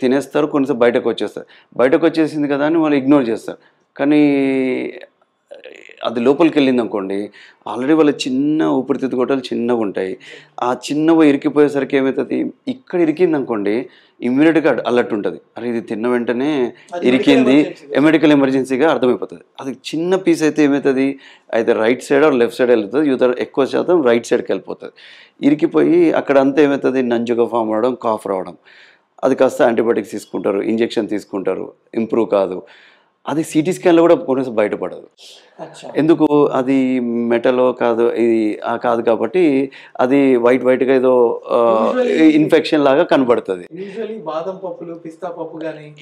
తినేస్తారు, కొన్నిసార్లు బయటకు వచ్చేస్తారు. బయటకు వచ్చేసింది కదా అని వాళ్ళు ఇగ్నోర్ చేస్తారు. కానీ అది లోపలికి వెళ్ళింది అనుకోండి, ఆల్రెడీ వాళ్ళ చిన్న ఊపిరితిత్తు గొట్టాలు చిన్నగా ఉంటాయి. ఆ చిన్నగా ఇరికిపోయేసరికి ఏమవుతుంది, ఇక్కడ ఇరికింది అనుకోండి ఇమ్మీడియట్గా అలర్ట్ ఉంటుంది. అరే ఇది తిన్న వెంటనే ఇరికింది, మెడికల్ ఎమర్జెన్సీగా అర్థమైపోతుంది. అది చిన్న పీస్ అయితే ఏమవుతుంది, అయితే right side or left side వెళ్తుంది, ఎక్కువ శాతం రైట్ సైడ్కి వెళ్ళిపోతుంది. ఇరికిపోయి అక్కడ అంతా ఏమవుతుంది, నంజుగా ఫామ్ అవడం, కాఫ్ రావడం. అది కాస్త యాంటీబయాటిక్స్ తీసుకుంటారు, ఇంజెక్షన్ తీసుకుంటారు, ఇంప్రూవ్ కాదు. అది సిటీ స్కాన్లో కూడా కొనేసి బయటపడదు. ఎందుకు, అది మెటలో కాదు, ఇది కాదు కాబట్టి అది వైట్గా ఏదో ఇన్ఫెక్షన్ లాగా కనబడుతుంది.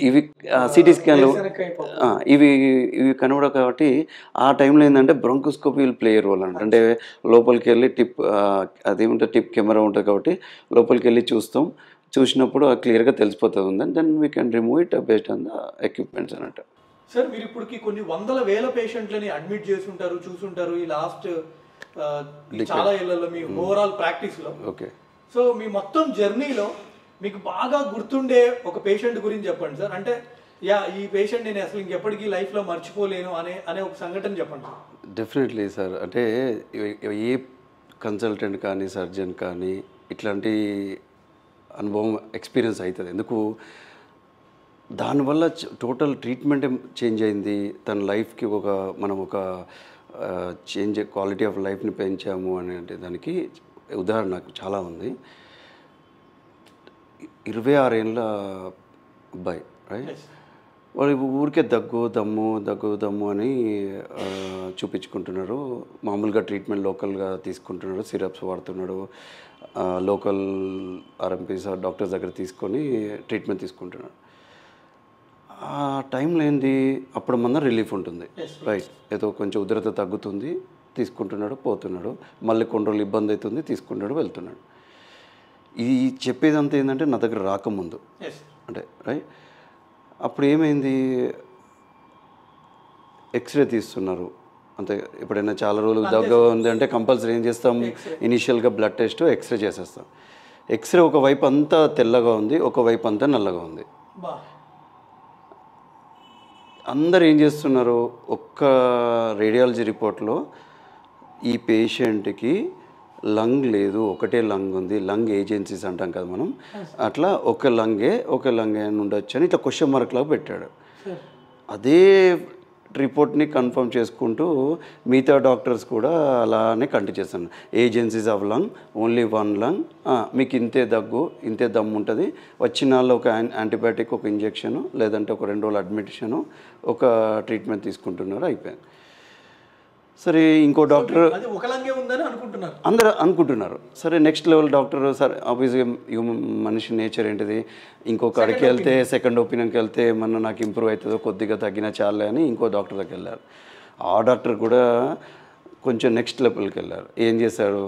ఇవి సిటీ స్కాన్లో ఇవి కనబడవు. కాబట్టి ఆ టైంలో ఏంటంటే బ్రాంకోస్కోపీ విల్ ప్లే రోల్ అంటే లోపలికి వెళ్ళి అదేమంటే టిప్ కెమెరా ఉంటుంది కాబట్టి లోపలికి వెళ్ళి చూసినప్పుడు క్లియర్గా తెలిసిపోతుంది ఉందని, then we can remove it based on the equipments అన్నట్టు. సార్ మీరు ఇప్పటికి కొన్ని వందల వేల పేషెంట్లని అడ్మిట్ చేసి ఉంటారు, చూసుంటారు ఈ లాస్ట్ చాలా ఏళ్లలో మీ ఓవరాల్ ప్రాక్టీస్లో. ఓకే. సో మీ మొత్తం జర్నీలో మీకు బాగా గుర్తుండే ఒక పేషెంట్ గురించి చెప్పండి సార్. అంటే ఈ పేషెంట్ నేను అసలు ఇంకెప్పటికీ లైఫ్లో మర్చిపోలేను అనే ఒక సంఘటన చెప్పండి. Definitely sir. అంటే ఏ కన్సల్టెంట్ కానీ సర్జన్ కానీ ఇట్లాంటి అనుభవం ఎక్స్పీరియన్స్ అవుతుంది. ఎందుకు, దానివల్ల టోటల్ ట్రీట్మెంట్ చేంజ్ అయింది. తన లైఫ్కి మనం ఒక చేంజ్, క్వాలిటీ ఆఫ్ లైఫ్ని పెంచాము అని అంటే దానికి ఉదాహరణ నాకు చాలా ఉంది. 26 ఏళ్ళ అబ్బాయి, రైట్. వాళ్ళు ఊరికే దగ్గు దమ్ము అని చూపించుకుంటున్నారు. మామూలుగా ట్రీట్మెంట్ లోకల్గా తీసుకుంటున్నాడు, సిరప్స్ వాడుతున్నాడు, లోకల్ ఆర్ఎంపీస్ డాక్టర్స్ దగ్గర తీసుకొని ట్రీట్మెంట్ తీసుకుంటున్నాడు. ఆ టైంలో ఏంది, అప్పుడు మన రిలీఫ్ ఉంటుంది, రైట్. ఏదో కొంచెం ఉధృత తగ్గుతుంది, తీసుకుంటున్నాడు, పోతున్నాడు. మళ్ళీ కొన్ని రోజులు ఇబ్బంది అవుతుంది, తీసుకుంటాడు, వెళ్తున్నాడు. ఇది చెప్పేదంతా ఏంటంటే నా దగ్గర రాకముందు అంటే, రైట్. అప్పుడు ఏమైంది, ఎక్స్రే తీస్తున్నారు అంతే. ఎప్పుడైనా చాలా రోజులు దగ్గర ఉంది అంటే కంపల్సరీ ఏం చేస్తాం, ఇనీషియల్గా బ్లడ్ టెస్ట్ ఎక్స్రే చేసేస్తాం. ఎక్స్రే ఒకవైపు అంతా తెల్లగా ఉంది, ఒకవైపు అంతా నల్లగా ఉంది. అందరు ఏం చేస్తున్నారు, ఒక్క రేడియాలజీ రిపోర్ట్లో ఈ పేషెంట్కి లంగ్ లేదు, ఒకటే లంగ్ ఉంది, లంగ్ ఏజెన్సీస్ అంటాం కదా మనం, అట్లా ఒక లంగే అని ఉండొచ్చు అని ఇట్లా క్వశ్చన్ మార్క్ లాగా పెట్టాడు. అదే రిపోర్ట్ని కన్ఫర్మ్ చేసుకుంటూ మిగతా డాక్టర్స్ కూడా అలానే కంటిన్యూ చేస్తాను. Agencies of lung, only one lung, మీకు ఇంతే దగ్గు ఇంతే దమ్ము ఉంటుంది, వచ్చిన వాళ్ళు ఒక యాంటీబయాటిక్, ఒక ఇంజెక్షను, లేదంటే ఒక 2 రోజులు అడ్మిషను, ఒక ట్రీట్మెంట్ తీసుకుంటున్నారు, అయిపోయింది. సరే ఇంకో డాక్టర్ అందరూ అనుకుంటున్నారు. సరే నెక్స్ట్ లెవెల్ డాక్టర్, సరే ఆబ్వియస్గా మనిషి నేచర్ ఏంటిది, ఇంకొక అడికి వెళ్తే సెకండ్ ఒపీనియన్కి వెళ్తే నాకు ఇంప్రూవ్ అవుతుందో, కొద్దిగా తగ్గినా చాలే అని ఇంకో డాక్టర్ దగ్గరికి వెళ్ళారు. ఆ డాక్టర్ కూడా కొంచెం నెక్స్ట్ లెవెల్కి వెళ్ళారు. ఏం చేశారు,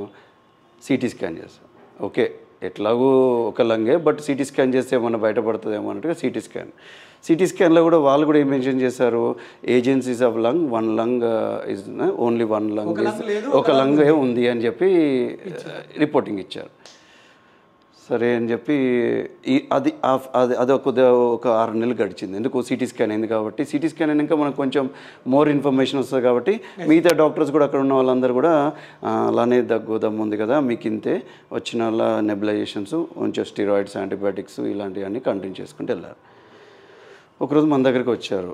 సిటీ స్కాన్ చేశారు. ఓకే ఎట్లాగూ ఒక లంగే, బట్ సిటీ స్కాన్ చేస్తే ఏమన్నా బయటపడుతుందేమో అన్నట్టుగా సిటీ స్కాన్లో కూడా వాళ్ళు కూడా ఏం మెన్షన్ చేశారు, agencies of lung, one lung is only one lung, ఒక లంగ్ ఉంది అని చెప్పి రిపోర్టింగ్ ఇచ్చారు. సరే అని చెప్పి అది ఒక 6 నెలలు గడిచింది. ఎందుకు, సిటీ స్కాన్ అయింది కాబట్టి. సిటీ స్కాన్ అయినాక మనకు కొంచెం మోర్ ఇన్ఫర్మేషన్ వస్తుంది కాబట్టి మిగతా డాక్టర్స్ కూడా అక్కడ ఉన్న వాళ్ళందరూ కూడా అలానే దమ్ము ఉంది కదా మీకు ఇంతే, వచ్చిన వాళ్ళ నెబులైజేషన్స్, కొంచెం స్టిరాయిడ్స్, యాంటీబయాటిక్స్ ఇలాంటివన్నీ కంటిన్యూ చేసుకుంటూ వెళ్ళారు. ఒకరోజు మన దగ్గరికి వచ్చారు,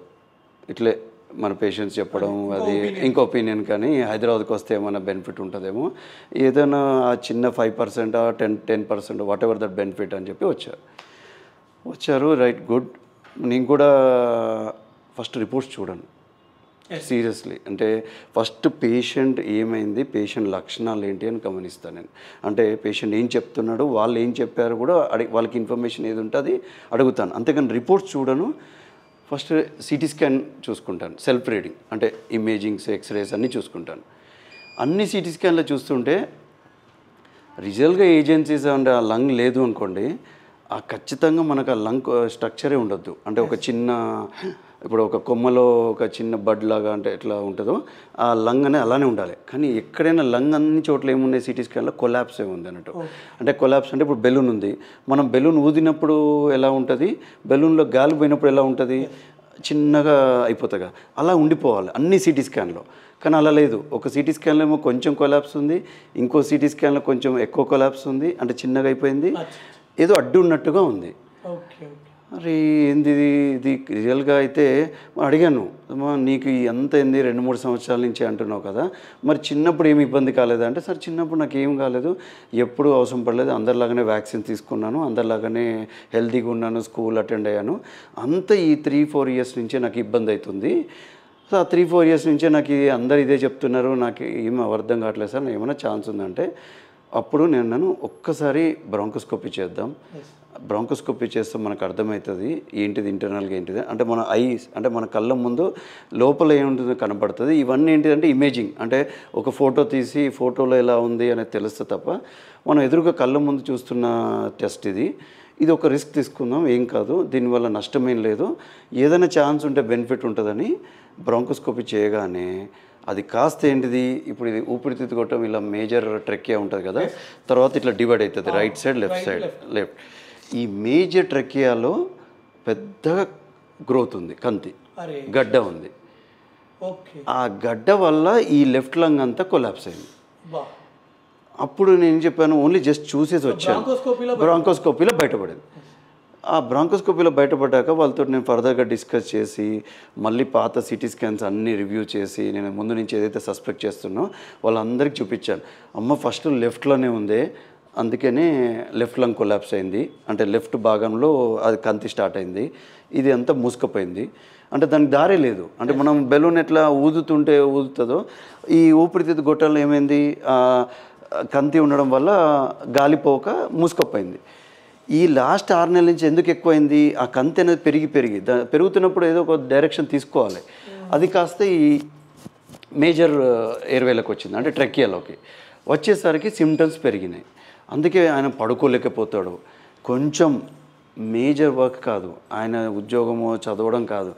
ఇట్లే మన పేషెంట్స్ చెప్పడం, అది ఇంకో ఒపీనియన్, కానీ హైదరాబాద్కి వస్తే ఏమైనా బెనిఫిట్ ఉంటుందేమో, ఏదైనా ఆ చిన్న 5% 10% వాట్ ఎవర్ దట్ బెనిఫిట్ అని చెప్పి వచ్చారు. Right, good. నేను కూడా ఫస్ట్ రిపోర్ట్స్ చూడను సీరియస్లీ. అంటే ఫస్ట్ పేషెంట్ ఏమైంది, పేషెంట్ లక్షణాలు ఏంటి అని గమనిస్తాను నేను. అంటే పేషెంట్ ఏం చెప్తున్నాడు, వాళ్ళు ఏం చెప్పారు కూడా వాళ్ళకి ఇన్ఫర్మేషన్ ఏది ఉంటుంది అడుగుతాను, అంతేకాని రిపోర్ట్స్ చూడను. ఫస్ట్ సిటీ స్కాన్ చూసుకుంటాను, సెల్ఫ్ రీడింగ్ అంటే ఇమేజింగ్స్, ఎక్స్రేస్ అన్నీ చూసుకుంటాను. అన్ని సిటీ స్కాన్లో చూస్తుంటే రిజల్ట్గా ఏజెన్సీస్ అంటే ఆ లంగ్ లేదు అనుకోండి, ఆ ఖచ్చితంగా మనకు ఆ లంగ్ స్ట్రక్చరే ఉండొద్దు. అంటే ఒక చిన్న, ఇప్పుడు ఒక కొమ్మలో ఒక చిన్న బడ్ లాగా అంటే ఎట్లా ఉంటుందో ఆ లంగ్ అనేది అలానే ఉండాలి. కానీ ఎక్కడైనా లంగ్ అన్ని చోట్ల ఏమున్నాయి సిటీ స్కాన్లో, కొలాప్స్ ఏముంది అన్నట్టు. అంటే కొలాప్స్ అంటే ఇప్పుడు బెలూన్ ఉంది, మనం బెలూన్ ఊదినప్పుడు ఎలా ఉంటుంది, బెలూన్లో గాలి పోయినప్పుడు ఎలా ఉంటుంది, చిన్నగా అయిపోతుంది కదా, అలా ఉండిపోవాలి అన్ని సిటీ స్కాన్లో. కానీ అలా లేదు, ఒక సిటీ స్కాన్లో ఏమో కొంచెం కొలాప్స్ ఉంది, ఇంకో సిటీ స్కాన్లో కొంచెం ఎక్కువ కొలాప్స్ ఉంది, అంటే చిన్నగా అయిపోయింది, ఏదో అడ్డు ఉన్నట్టుగా ఉంది. అరే ఏంది ఇది రియల్గా అయితే అడిగాను, అమ్మా నీకు ఎంత ఏంది 2-3 సంవత్సరాల నుంచి అంటున్నావు కదా, మరి చిన్నప్పుడు ఏమి ఇబ్బంది కాలేదా అంటే, సార్ చిన్నప్పుడు నాకు ఏం కాలేదు, ఎప్పుడూ అవసరం పడలేదు, అందరిలాగానే వ్యాక్సిన్ తీసుకున్నాను, అందరిలాగానే హెల్తీగా ఉన్నాను, స్కూల్ అటెండ్ అయ్యాను, అంత ఈ 3-4 ఇయర్స్ నుంచే నాకు ఇబ్బంది అవుతుంది. సో ఆ 3-4 ఇయర్స్ నుంచే నాకు అందరు ఇదే చెప్తున్నారు, నాకు ఏం అర్థం కావట్లేదు సార్, ఏమైనా ఛాన్స్ ఉందంటే, అప్పుడు నేను ఒక్కసారి బ్రాంకోస్కోపీ చేద్దాం, బ్రాంకోస్కోపీ చేస్తే మనకు అర్థమవుతుంది ఏంటిది ఇంటర్నల్గా ఏంటిది, అంటే మన ఐస్ అంటే మన కళ్ళ ముందు లోపల ఏముంటుందో కనపడుతుంది. ఇవన్నీ ఏంటిదంటే ఇమేజింగ్, అంటే ఒక ఫోటో తీసి ఫోటోలో ఎలా ఉంది అనేది తెలుస్తే తప్ప మనం ఎదురుగా కళ్ళ ముందు చూస్తున్న టెస్ట్ ఇది ఒక రిస్క్ తీసుకుందాం, ఏం కాదు, దీనివల్ల నష్టమేం లేదు, ఏదైనా ఛాన్స్ ఉంటే బెనిఫిట్ ఉంటుందని బ్రాంకోస్కోపీ చేయగానే అది కాస్త ఏంటిది, ఇప్పుడు ఇది ఊపిరితిత్తు గొట్టం ఇలా మేజర్ ట్రెక్కియా ఉంటుంది కదా, తర్వాత ఇట్లా డివైడ్ అవుతుంది, రైట్ సైడ్ లెఫ్ట్. ఈ మేజర్ ట్రెక్కియాలో పెద్దగా గ్రోత్ ఉంది, కంతి గడ్డ ఉంది. ఆ గడ్డ వల్ల ఈ లెఫ్ట్ లంగ్ అంతా కొలాప్స్ అయింది. అప్పుడు నేను చెప్పాను, ఓన్లీ జస్ట్ చూసేసి వచ్చాను, బ్రాంకోస్కోపీలో బయటపడింది. ఆ బ్రాంకోస్కోపీలో బయటపడ్డాక వాళ్ళతో నేను ఫర్దర్గా డిస్కస్ చేసి మళ్ళీ పాత సిటీ స్కాన్స్ అన్నీ రివ్యూ చేసి నేను ముందు నుంచి ఏదైతే సస్పెక్ట్ చేస్తున్నో వాళ్ళందరికీ చూపించాను. అమ్మ ఫస్ట్ లెఫ్ట్లోనే ఉంది, అందుకనే లెఫ్ట్ లంగ్ కొలాప్స్ అయింది, అంటే లెఫ్ట్ భాగంలో అది కంతి స్టార్ట్ అయింది, ఇది అంతా మూసుకుపోయింది, అంటే దానికి దారే లేదు. అంటే మనం బెలూన్ ఎట్లా ఊదుతుందో ఈ ఊపిరితిత్తు గొట్టాల్లో ఏమైంది, కంతి ఉండడం వల్ల గాలిపోక మూసుకుపోయింది. ఈ లాస్ట్ 6 నెలల నుంచి ఎందుకు ఎక్కువైంది, ఆ కంతి అనేది పెరిగి పెరుగుతున్నప్పుడు ఏదో ఒక డైరెక్షన్ తీసుకోవాలి, అది కాస్త ఈ మేజర్ ఎయిర్వేలోకి వచ్చింది, అంటే ట్రెక్కియాలోకి వచ్చేసరికి సిమ్టమ్స్ పెరిగినాయి. అందుకే ఆయన పడుకోలేకపోతాడు, కొంచెం మేజర్ వర్క్ కాదు, ఆయన ఉద్యోగమో చదవడం కాదు,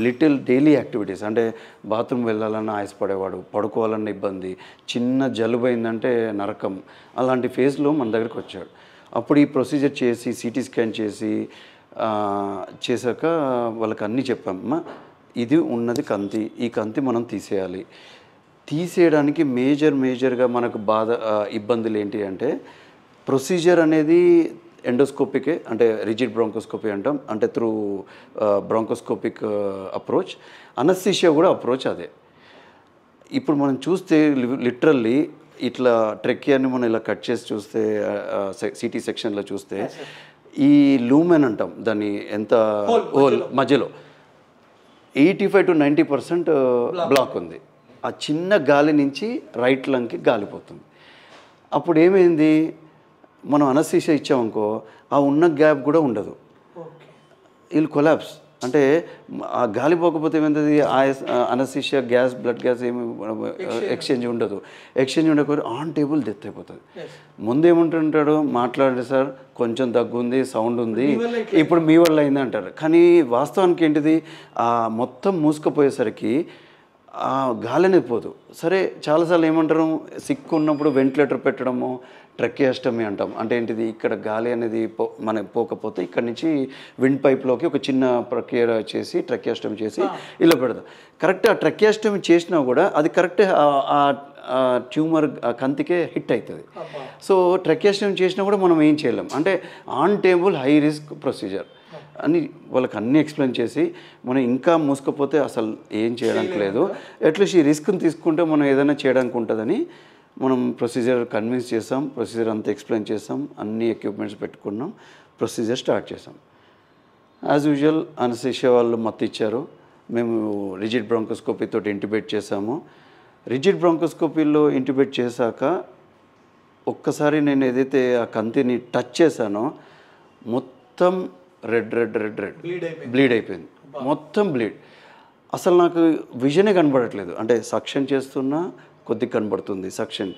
లిటిల్ డైలీ యాక్టివిటీస్. అంటే బాత్రూమ్ వెళ్ళాలన్నా ఆయాసపడేవాడు, పడుకోవాలన్న ఇబ్బంది, చిన్న జలుబు అయిందంటే నరకం. అలాంటి ఫేజ్లో మన దగ్గరికి వచ్చాడు. అప్పుడు ఈ ప్రొసీజర్ చేసి సిటీ స్కాన్ చేశాక వాళ్ళకి అన్నీ చెప్పామమ్మా, ఇది ఉన్నది కంతి, ఈ కంతి మనం తీసేయాలి. తీసేయడానికి మేజర్గా మనకు ఇబ్బందులు ఏంటి అంటే, ప్రొసీజర్ అనేది ఎండోస్కోపికే, అంటే రిజిడ్ బ్రాంకోస్కోపీ అంటాం, అంటే త్రూ బ్రాంకోస్కోపిక్ అప్రోచ్. అనస్థీషియా కూడా అప్రోచ్ అదే. ఇప్పుడు మనం చూస్తే లిటరల్లీ ఇట్లా ట్రెక్కియాన్ని మనం ఇలా కట్ చేసి చూస్తే, సిటీ సెక్షన్లో చూస్తే ఈ లూమెన్ అంటాం దాన్ని, ఎంత హోల్ మధ్యలో 85 to 90% బ్లాక్ ఉంది. ఆ చిన్న గాలి నుంచి రైట్ లంగ్కి గాలిపోతుంది. అప్పుడు ఏమైంది, మనం అనస్థీషియా ఇచ్చామనుకో ఆ ఉన్న గ్యాప్ కూడా ఉండదు, వీళ్ళు కొలాప్స్. అంటే ఆ గాలి పోకపోతే ఏమైంది, అనస్థీషియా గ్యాస్, బ్లడ్ గ్యాస్ ఏమి ఎక్స్చేంజ్ ఉండదు. ఎక్స్చేంజ్ ఉండకపోతే ఆన్ టేబుల్ డెత్ అయిపోతుంది. ముందేముంటుంటాడు, మాట్లాడే సార్ కొంచెం దగ్గు ఉంది, సౌండ్ ఉంది, ఇప్పుడు మీ వల్ల అయింది అంటారు. కానీ వాస్తవానికి ఏంటిది, మొత్తం మూసుకుపోయేసరికి ఆ గాలి అనేది పోదు. సరే చాలాసార్లు ఏమంటారు, సిక్ ఉన్నప్పుడు వెంటిలేటర్ పెట్టడము, ట్రకియాస్టమీ అంటాం. అంటే ఏంటిది, ఇక్కడ గాలి అనేది పోకపోతే ఇక్కడ నుంచి విండ్ పైప్లోకి ఒక చిన్న ప్రక్రియ చేసి ట్రకియాస్టమీ చేసి ఇలా పెడతాం. కరెక్ట్ ఆ ట్రకియాస్టమీ చేసినా కూడా అది కరెక్ట్ ట్యూమర్ కంతికే హిట్ అవుతుంది. సో ట్రకియాస్టమీ చేసినా కూడా మనం ఏం చేయలేం. అంటే on table high risk procedure అని వాళ్ళకి అన్నీ ఎక్స్ప్లెయిన్ చేసి, మనం ఇంకా మూసుకపోతే అసలు ఏం చేయడానికి లేదు, అట్లీస్ట్ ఈ రిస్క్ని తీసుకుంటే మనం ఏదైనా చేయడానికి ఉంటుందని మనం ప్రొసీజర్ కన్విన్స్ చేసాం. ప్రొసీజర్ అంతా ఎక్స్ప్లెయిన్ చేసాం, అన్ని ఎక్విప్మెంట్స్ పెట్టుకున్నాం, ప్రొసీజర్ స్టార్ట్ చేసాం. యాజ్ యూజువల్ అనస్థీషియా వాళ్ళు మత్తు ఇచ్చారు. మేము రిజిడ్ బ్రాంకోస్కోపీ తోటి ఇంటిబేట్ చేసాము. రిజిడ్ బ్రాంకోస్కోపీలో ఇంటిబేట్ చేశాక ఒక్కసారి నేను ఏదైతే ఆ కంతిని టచ్ చేశానో మొత్తం రెడ్ బ్లీడ్ అయిపోయింది, మొత్తం బ్లీడ్. అసలు నాకు విజనే కనబడట్లేదు. అంటే సక్షన్ చేస్తున్నా కొద్దిగా కనబడుతుంది సక్షన్.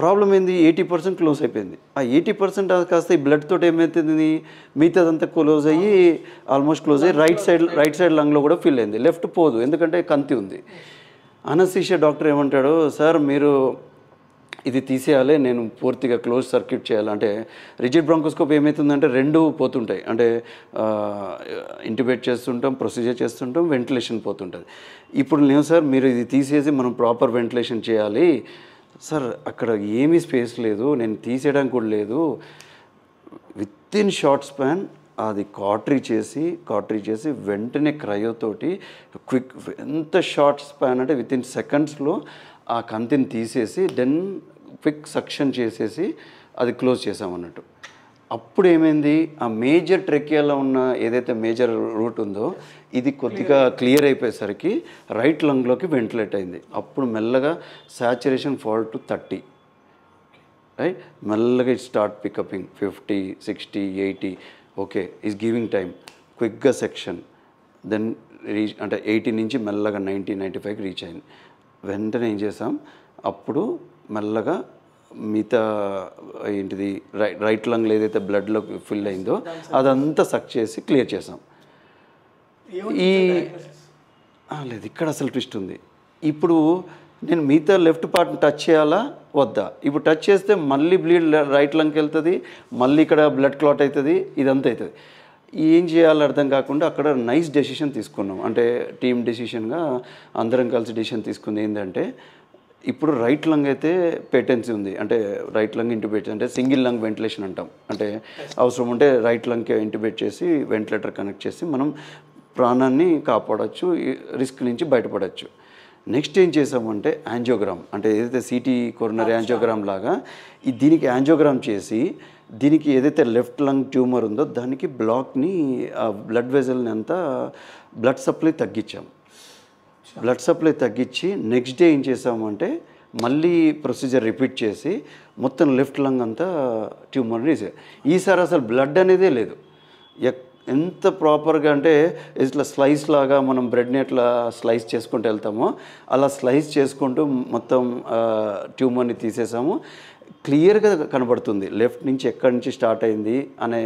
ప్రాబ్లం ఏంది, 80% క్లోజ్ అయిపోయింది. ఆ 80% కాస్త ఈ బ్లడ్ తోటి ఏమవుతుంది, మిగతాదంతా క్లోజ్ అయ్యి ఆల్మోస్ట్ క్లోజ్ అయ్యి రైట్ సైడ్ లంగ్లో కూడా ఫిల్ అయింది. లెఫ్ట్ పోదు, ఎందుకంటే కంతి ఉంది. అనస్థీషియా డాక్టర్ ఏమంటాడు, సార్ మీరు ఇది తీసేయాలి, నేను పూర్తిగా క్లోజ్ సర్క్యూట్ చేయాలి. అంటే రిజిడ్ బ్రాంకోస్కోపీ ఏమవుతుందంటే రెండు పోతుంటాయి. అంటే ఇంటిబేట్ చేస్తుంటాం, ప్రొసీజర్ చేస్తుంటాం, వెంటిలేషన్ పోతుంటుంది. ఇప్పుడు లేవు సార్, మీరు ఇది తీసేసి మనం ప్రాపర్ వెంటిలేషన్ చేయాలి. సార్ అక్కడ ఏమీ స్పేస్ లేదు, నేను తీసేయడానికి కూడా లేదు. విత్ ఇన్ షార్ట్ స్పాన్ అది కాట్రీ చేసి వెంటనే క్రయోతోటి క్విక్, ఎంత షార్ట్ స్పాన్ అంటే విత్ ఇన్ సెకండ్స్లో ఆ కంతిని తీసేసి దెన్ క్విక్ సక్షన్ చేసేసి అది క్లోజ్ చేసామన్నట్టు. అప్పుడు ఏమైంది, ఆ మేజర్ ట్రెకియాలో ఉన్న ఏదైతే మేజర్ రూట్ ఉందో ఇది కొద్దిగా క్లియర్ అయిపోయేసరికి రైట్ లంగ్లోకి వెంటిలేట్ అయింది. అప్పుడు మెల్లగా సాచురేషన్ ఫాల్ టు 30, రైట్. మెల్లగా it start picking up 50, 60, 80. Okay, is giving time, క్విక్గా సెక్షన్, దెన్ రీచ్ అంటే 80 నుంచి మెల్లగా 90, 95కి రీచ్ అయింది. వెంటనే ఏం చేసాం, అప్పుడు మెల్లగా మిగతా ఏంటిది రైట్ లంగ్లో ఏదైతే బ్లడ్లో ఫిల్ అయిందో అదంతా సక్ చేసి క్లియర్ చేసాం. లేదు, ఇక్కడ అసలు ట్విస్ట్ ఉంది. ఇప్పుడు నేను మిగతా లెఫ్ట్ పార్ట్ టచ్ చేయాలా వద్దా? ఇప్పుడు టచ్ చేస్తే మళ్ళీ బ్లీడ్ రైట్ లంగ్కి వెళ్తుంది, మళ్ళీ ఇక్కడ బ్లడ్ క్లాట్ అవుతుంది, ఇదంతా అవుతుంది. ఏం చేయాలో అర్థం కాకుండా అక్కడ నైస్ డెసిషన్ తీసుకున్నాం. అంటే టీమ్ డెసిషన్గా అందరం కలిసి డెసిషన్ తీసుకుంది ఏంటంటే, ఇప్పుడు రైట్ లంగ్ అయితే పేటెన్సీ ఉంది, అంటే రైట్ లంగ్ ఇంటిబేట్ అంటే సింగిల్ లంగ్ వెంటిలేషన్ అంటాం. అంటే అవసరం ఉంటే రైట్ లంగ్కి ఇంటిబేట్ చేసి వెంటిలేటర్ కనెక్ట్ చేసి మనం ప్రాణాన్ని కాపాడచ్చు, రిస్క్ నుంచి బయటపడవచ్చు. నెక్స్ట్ ఏం చేసామంటే యాంజియోగ్రామ్, అంటే ఏదైతే సిటీ కొరోనరీ యాంజియోగ్రామ్ లాగా దీనికి యాంజియోగ్రామ్ చేసి దీనికి ఏదైతే లెఫ్ట్ లంగ్ ట్యూమర్ ఉందో దానికి బ్లాక్ని, బ్లడ్ వెజల్ని అంతా బ్లడ్ సప్లై తగ్గించాం. బ్లడ్ సప్లై తగ్గించి నెక్స్ట్ డే ఏం చేసామంటే మళ్ళీ ప్రొసీజర్ రిపీట్ చేసి మొత్తం లెఫ్ట్ లంగ్ అంతా ట్యూమర్ని ఈసారి అసలు బ్లడ్ అనేదే లేదు. ఎంత ప్రాపర్గా అంటే ఇట్లా స్లైస్ లాగా మనం బ్రెడ్ని ఎట్లా స్లైస్ చేసుకుంటూ వెళ్తామో అలా స్లైస్ చేసుకుంటూ మొత్తం ట్యూమర్ని తీసేసాము. క్లియర్గా కనబడుతుంది లెఫ్ట్ నుంచి ఎక్కడి నుంచి స్టార్ట్ అయింది అనే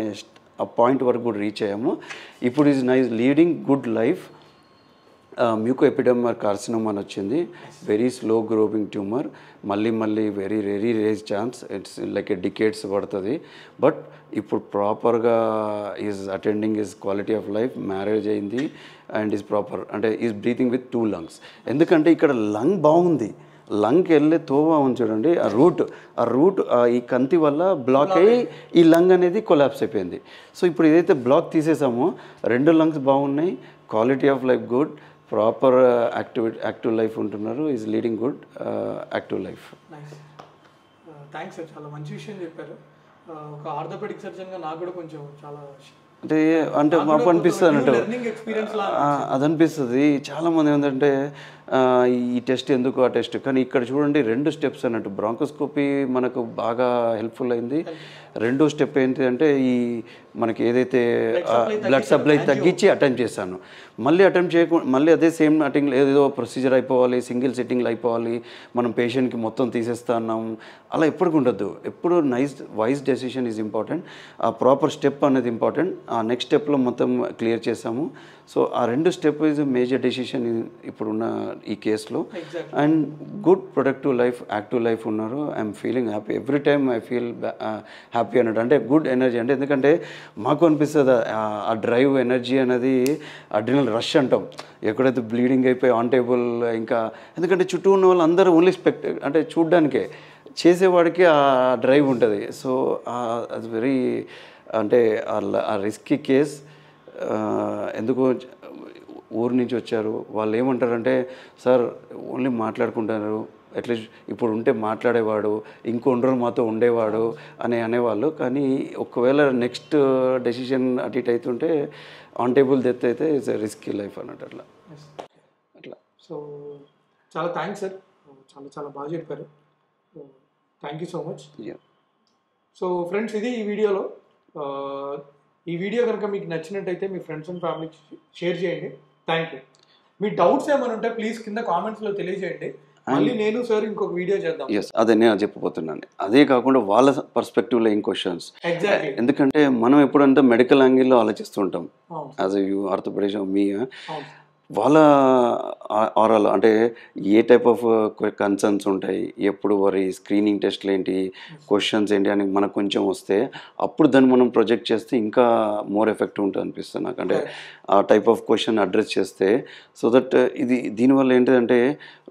ఆ పాయింట్ వరకు కూడా రీచ్ అయ్యాము. ఇప్పుడు is nice leading good life. Mucoepidermoid carcinoma అని వచ్చింది, వెరీ స్లో గ్రోవింగ్ ట్యూమర్, మళ్ళీ very rare chance, it's like a decades పడుతుంది. బట్ ఇప్పుడు ప్రాపర్గా is attending is quality of life, marriage అయింది అండ్ ఈజ్ ప్రాపర్ అంటే ఈజ్ బ్రీతింగ్ విత్ 2 lungs. ఎందుకంటే ఇక్కడ లంగ్ బాగుంది, లంగ్కి వెళ్ళే తోవ ఉంది చూడండి, ఆ రూట్ ఈ కంతి వల్ల బ్లాక్ అయ్యి ఈ లంగ్ అనేది కొలాప్స్ అయిపోయింది. సో ఇప్పుడు ఏదైతే బ్లాక్ తీసేసామో 2 lungs బాగున్నాయి, quality of life good, proper active life ఉంటున్నారు, is leading good active life. Thanks sir, చాలా మంచి విషయం చెప్పారు. ఒక ఆర్థోపెడిక్ సర్జన్గా నాకు కూడా కొంచెం చాలా అంటే మాకు అనిపిస్తుంది అంటే అది అనిపిస్తుంది. చాలామంది ఏంటంటే ఈ టెస్ట్ ఎందుకు ఆ టెస్ట్, కానీ ఇక్కడ చూడండి 2 steps అన్నట్టు. బ్రాంకోస్కోపీ మనకు బాగా హెల్ప్ఫుల్ అయింది. 2వ స్టెప్ ఏంటి అంటే ఈ మనకి ఏదైతే బ్లడ్ సప్లై తగ్గించి అటెంప్ట్ చేశాను, మళ్ళీ అటెంప్ట్ చేయకుండా మళ్ళీ అదే సేమ్ అటెంప్ట్ ఏదో ప్రొసీజర్ అయిపోవాలి, సింగిల్ సిట్టింగ్లో అయిపోవాలి, మనం పేషెంట్కి మొత్తం తీసేస్తా అన్నాము, అలా ఎప్పటికి ఉండద్దు. ఎప్పుడు వైజ్ డెసిషన్ ఈజ్ ఇంపార్టెంట్, ఆ ప్రాపర్ స్టెప్ అనేది ఇంపార్టెంట్. ఆ నెక్స్ట్ స్టెప్లో మొత్తం క్లియర్ చేసాము. సో ఆ 2 steps ఈజ్ మేజర్ డెసిషన్ ఇప్పుడున్న ఈ కేసులో. And good productive life, active life ఉన్నారు. I'm feeling happy every time, I feel happy అన్నట్టు. అంటే గుడ్ ఎనర్జీ, అంటే ఎందుకంటే మాకు అనిపిస్తుంది ఆ డ్రైవ్ ఎనర్జీ అనేది అడ్రినల్ రష్ అంటాం. ఎక్కడైతే బ్లీడింగ్ అయిపోయి ఆన్ టేబుల్, ఇంకా ఎందుకంటే చుట్టూ ఉన్న వాళ్ళు అందరూ ఓన్లీ అంటే చూడ్డానికే, చేసేవాడికి ఆ డ్రైవ్ ఉంటుంది. సో అది వెరీ అంటే ఆ రిస్కీ కేస్. ఎందుకు ఊరు నుంచి వచ్చారు వాళ్ళు ఏమంటారంటే, సార్ ఓన్లీ మాట్లాడుకుంటారు, అట్లీస్ట్ ఇప్పుడు ఉంటే మాట్లాడేవాడు, ఇంకొన్ని రోజులు మాతో ఉండేవాడు అనేవాళ్ళు. కానీ ఒకవేళ నెక్స్ట్ డెసిషన్ అటు ఇటు అవుతుంటే ఆన్ టేబుల్ డెత్ అయితే ఇట్స్ రిస్కీ లైఫ్ అన్నట్టు. అట్లా సో చాలా థ్యాంక్స్ సార్, చాలా బాగా చెప్పారు. Thank you so much. So friends, ఇది ఈ వీడియోలో. ఈ వీడియో కనుక మీకు నచ్చినట్టయితే మీ ఫ్రెండ్స్ అండ్ ఫ్యామిలీకి షేర్ చేయండి. Thank you. మీ డౌట్స్ ఏమైనా ఉంటే ప్లీజ్ కింద కామెంట్స్లో తెలియజేయండి. మళ్ళీ నేను సార్ ఇంకొక వీడియో చేద్దాం. అదే నేను చెప్పబోతున్నాను. అదే కాకుండా వాళ్ళ పర్స్పెక్టివ్లో ఏం క్వశ్చన్స్, ఎందుకంటే మనం ఎప్పుడంటే మెడికల్ యాంగిల్లో ఆలోచిస్తుంటాం యాజ్ యూ ఆర్థోపెడిక్ మీ, వాళ్ళ ఆరాల్ అంటే ఏ టైప్ ఆఫ్ కన్సర్న్స్ ఉంటాయి, ఎప్పుడు వారి స్క్రీనింగ్ టెస్ట్లు ఏంటి, క్వశ్చన్స్ ఏంటి అని మనకు కొంచెం వస్తే అప్పుడు దాన్ని మనం ప్రొజెక్ట్ చేస్తే ఇంకా మోర్ ఎఫెక్టివ్ ఉంటుంది అనిపిస్తుంది నాకు. అంటే ఆ టైప్ ఆఫ్ క్వశ్చన్ అడ్రస్ చేస్తే, సో దట్ దీనివల్ల ఏంటంటే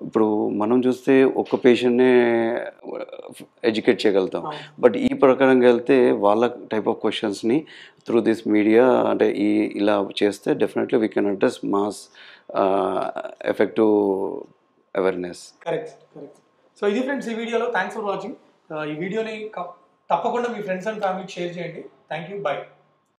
ఇప్పుడు మనం చూస్తే ఒక్క పేషెంట్నే ఎడ్యుకేట్ చేయగలుగుతాం. బట్ ఈ ప్రకారంగా వెళ్తే వాళ్ళ టైప్ ఆఫ్ క్వశ్చన్స్ని త్రూ దిస్ మీడియా అంటే ఇలా చేస్తే definitely we can address mass effective awareness. Correct. So ఇది ఫ్రెండ్స్ ఈ వీడియోలో. Thanks for watching. ఈ వీడియోని తప్పకుండా మీ ఫ్రెండ్స్ అండ్ ఫ్యామిలీకి షేర్ చేయండి. Thank you. బై.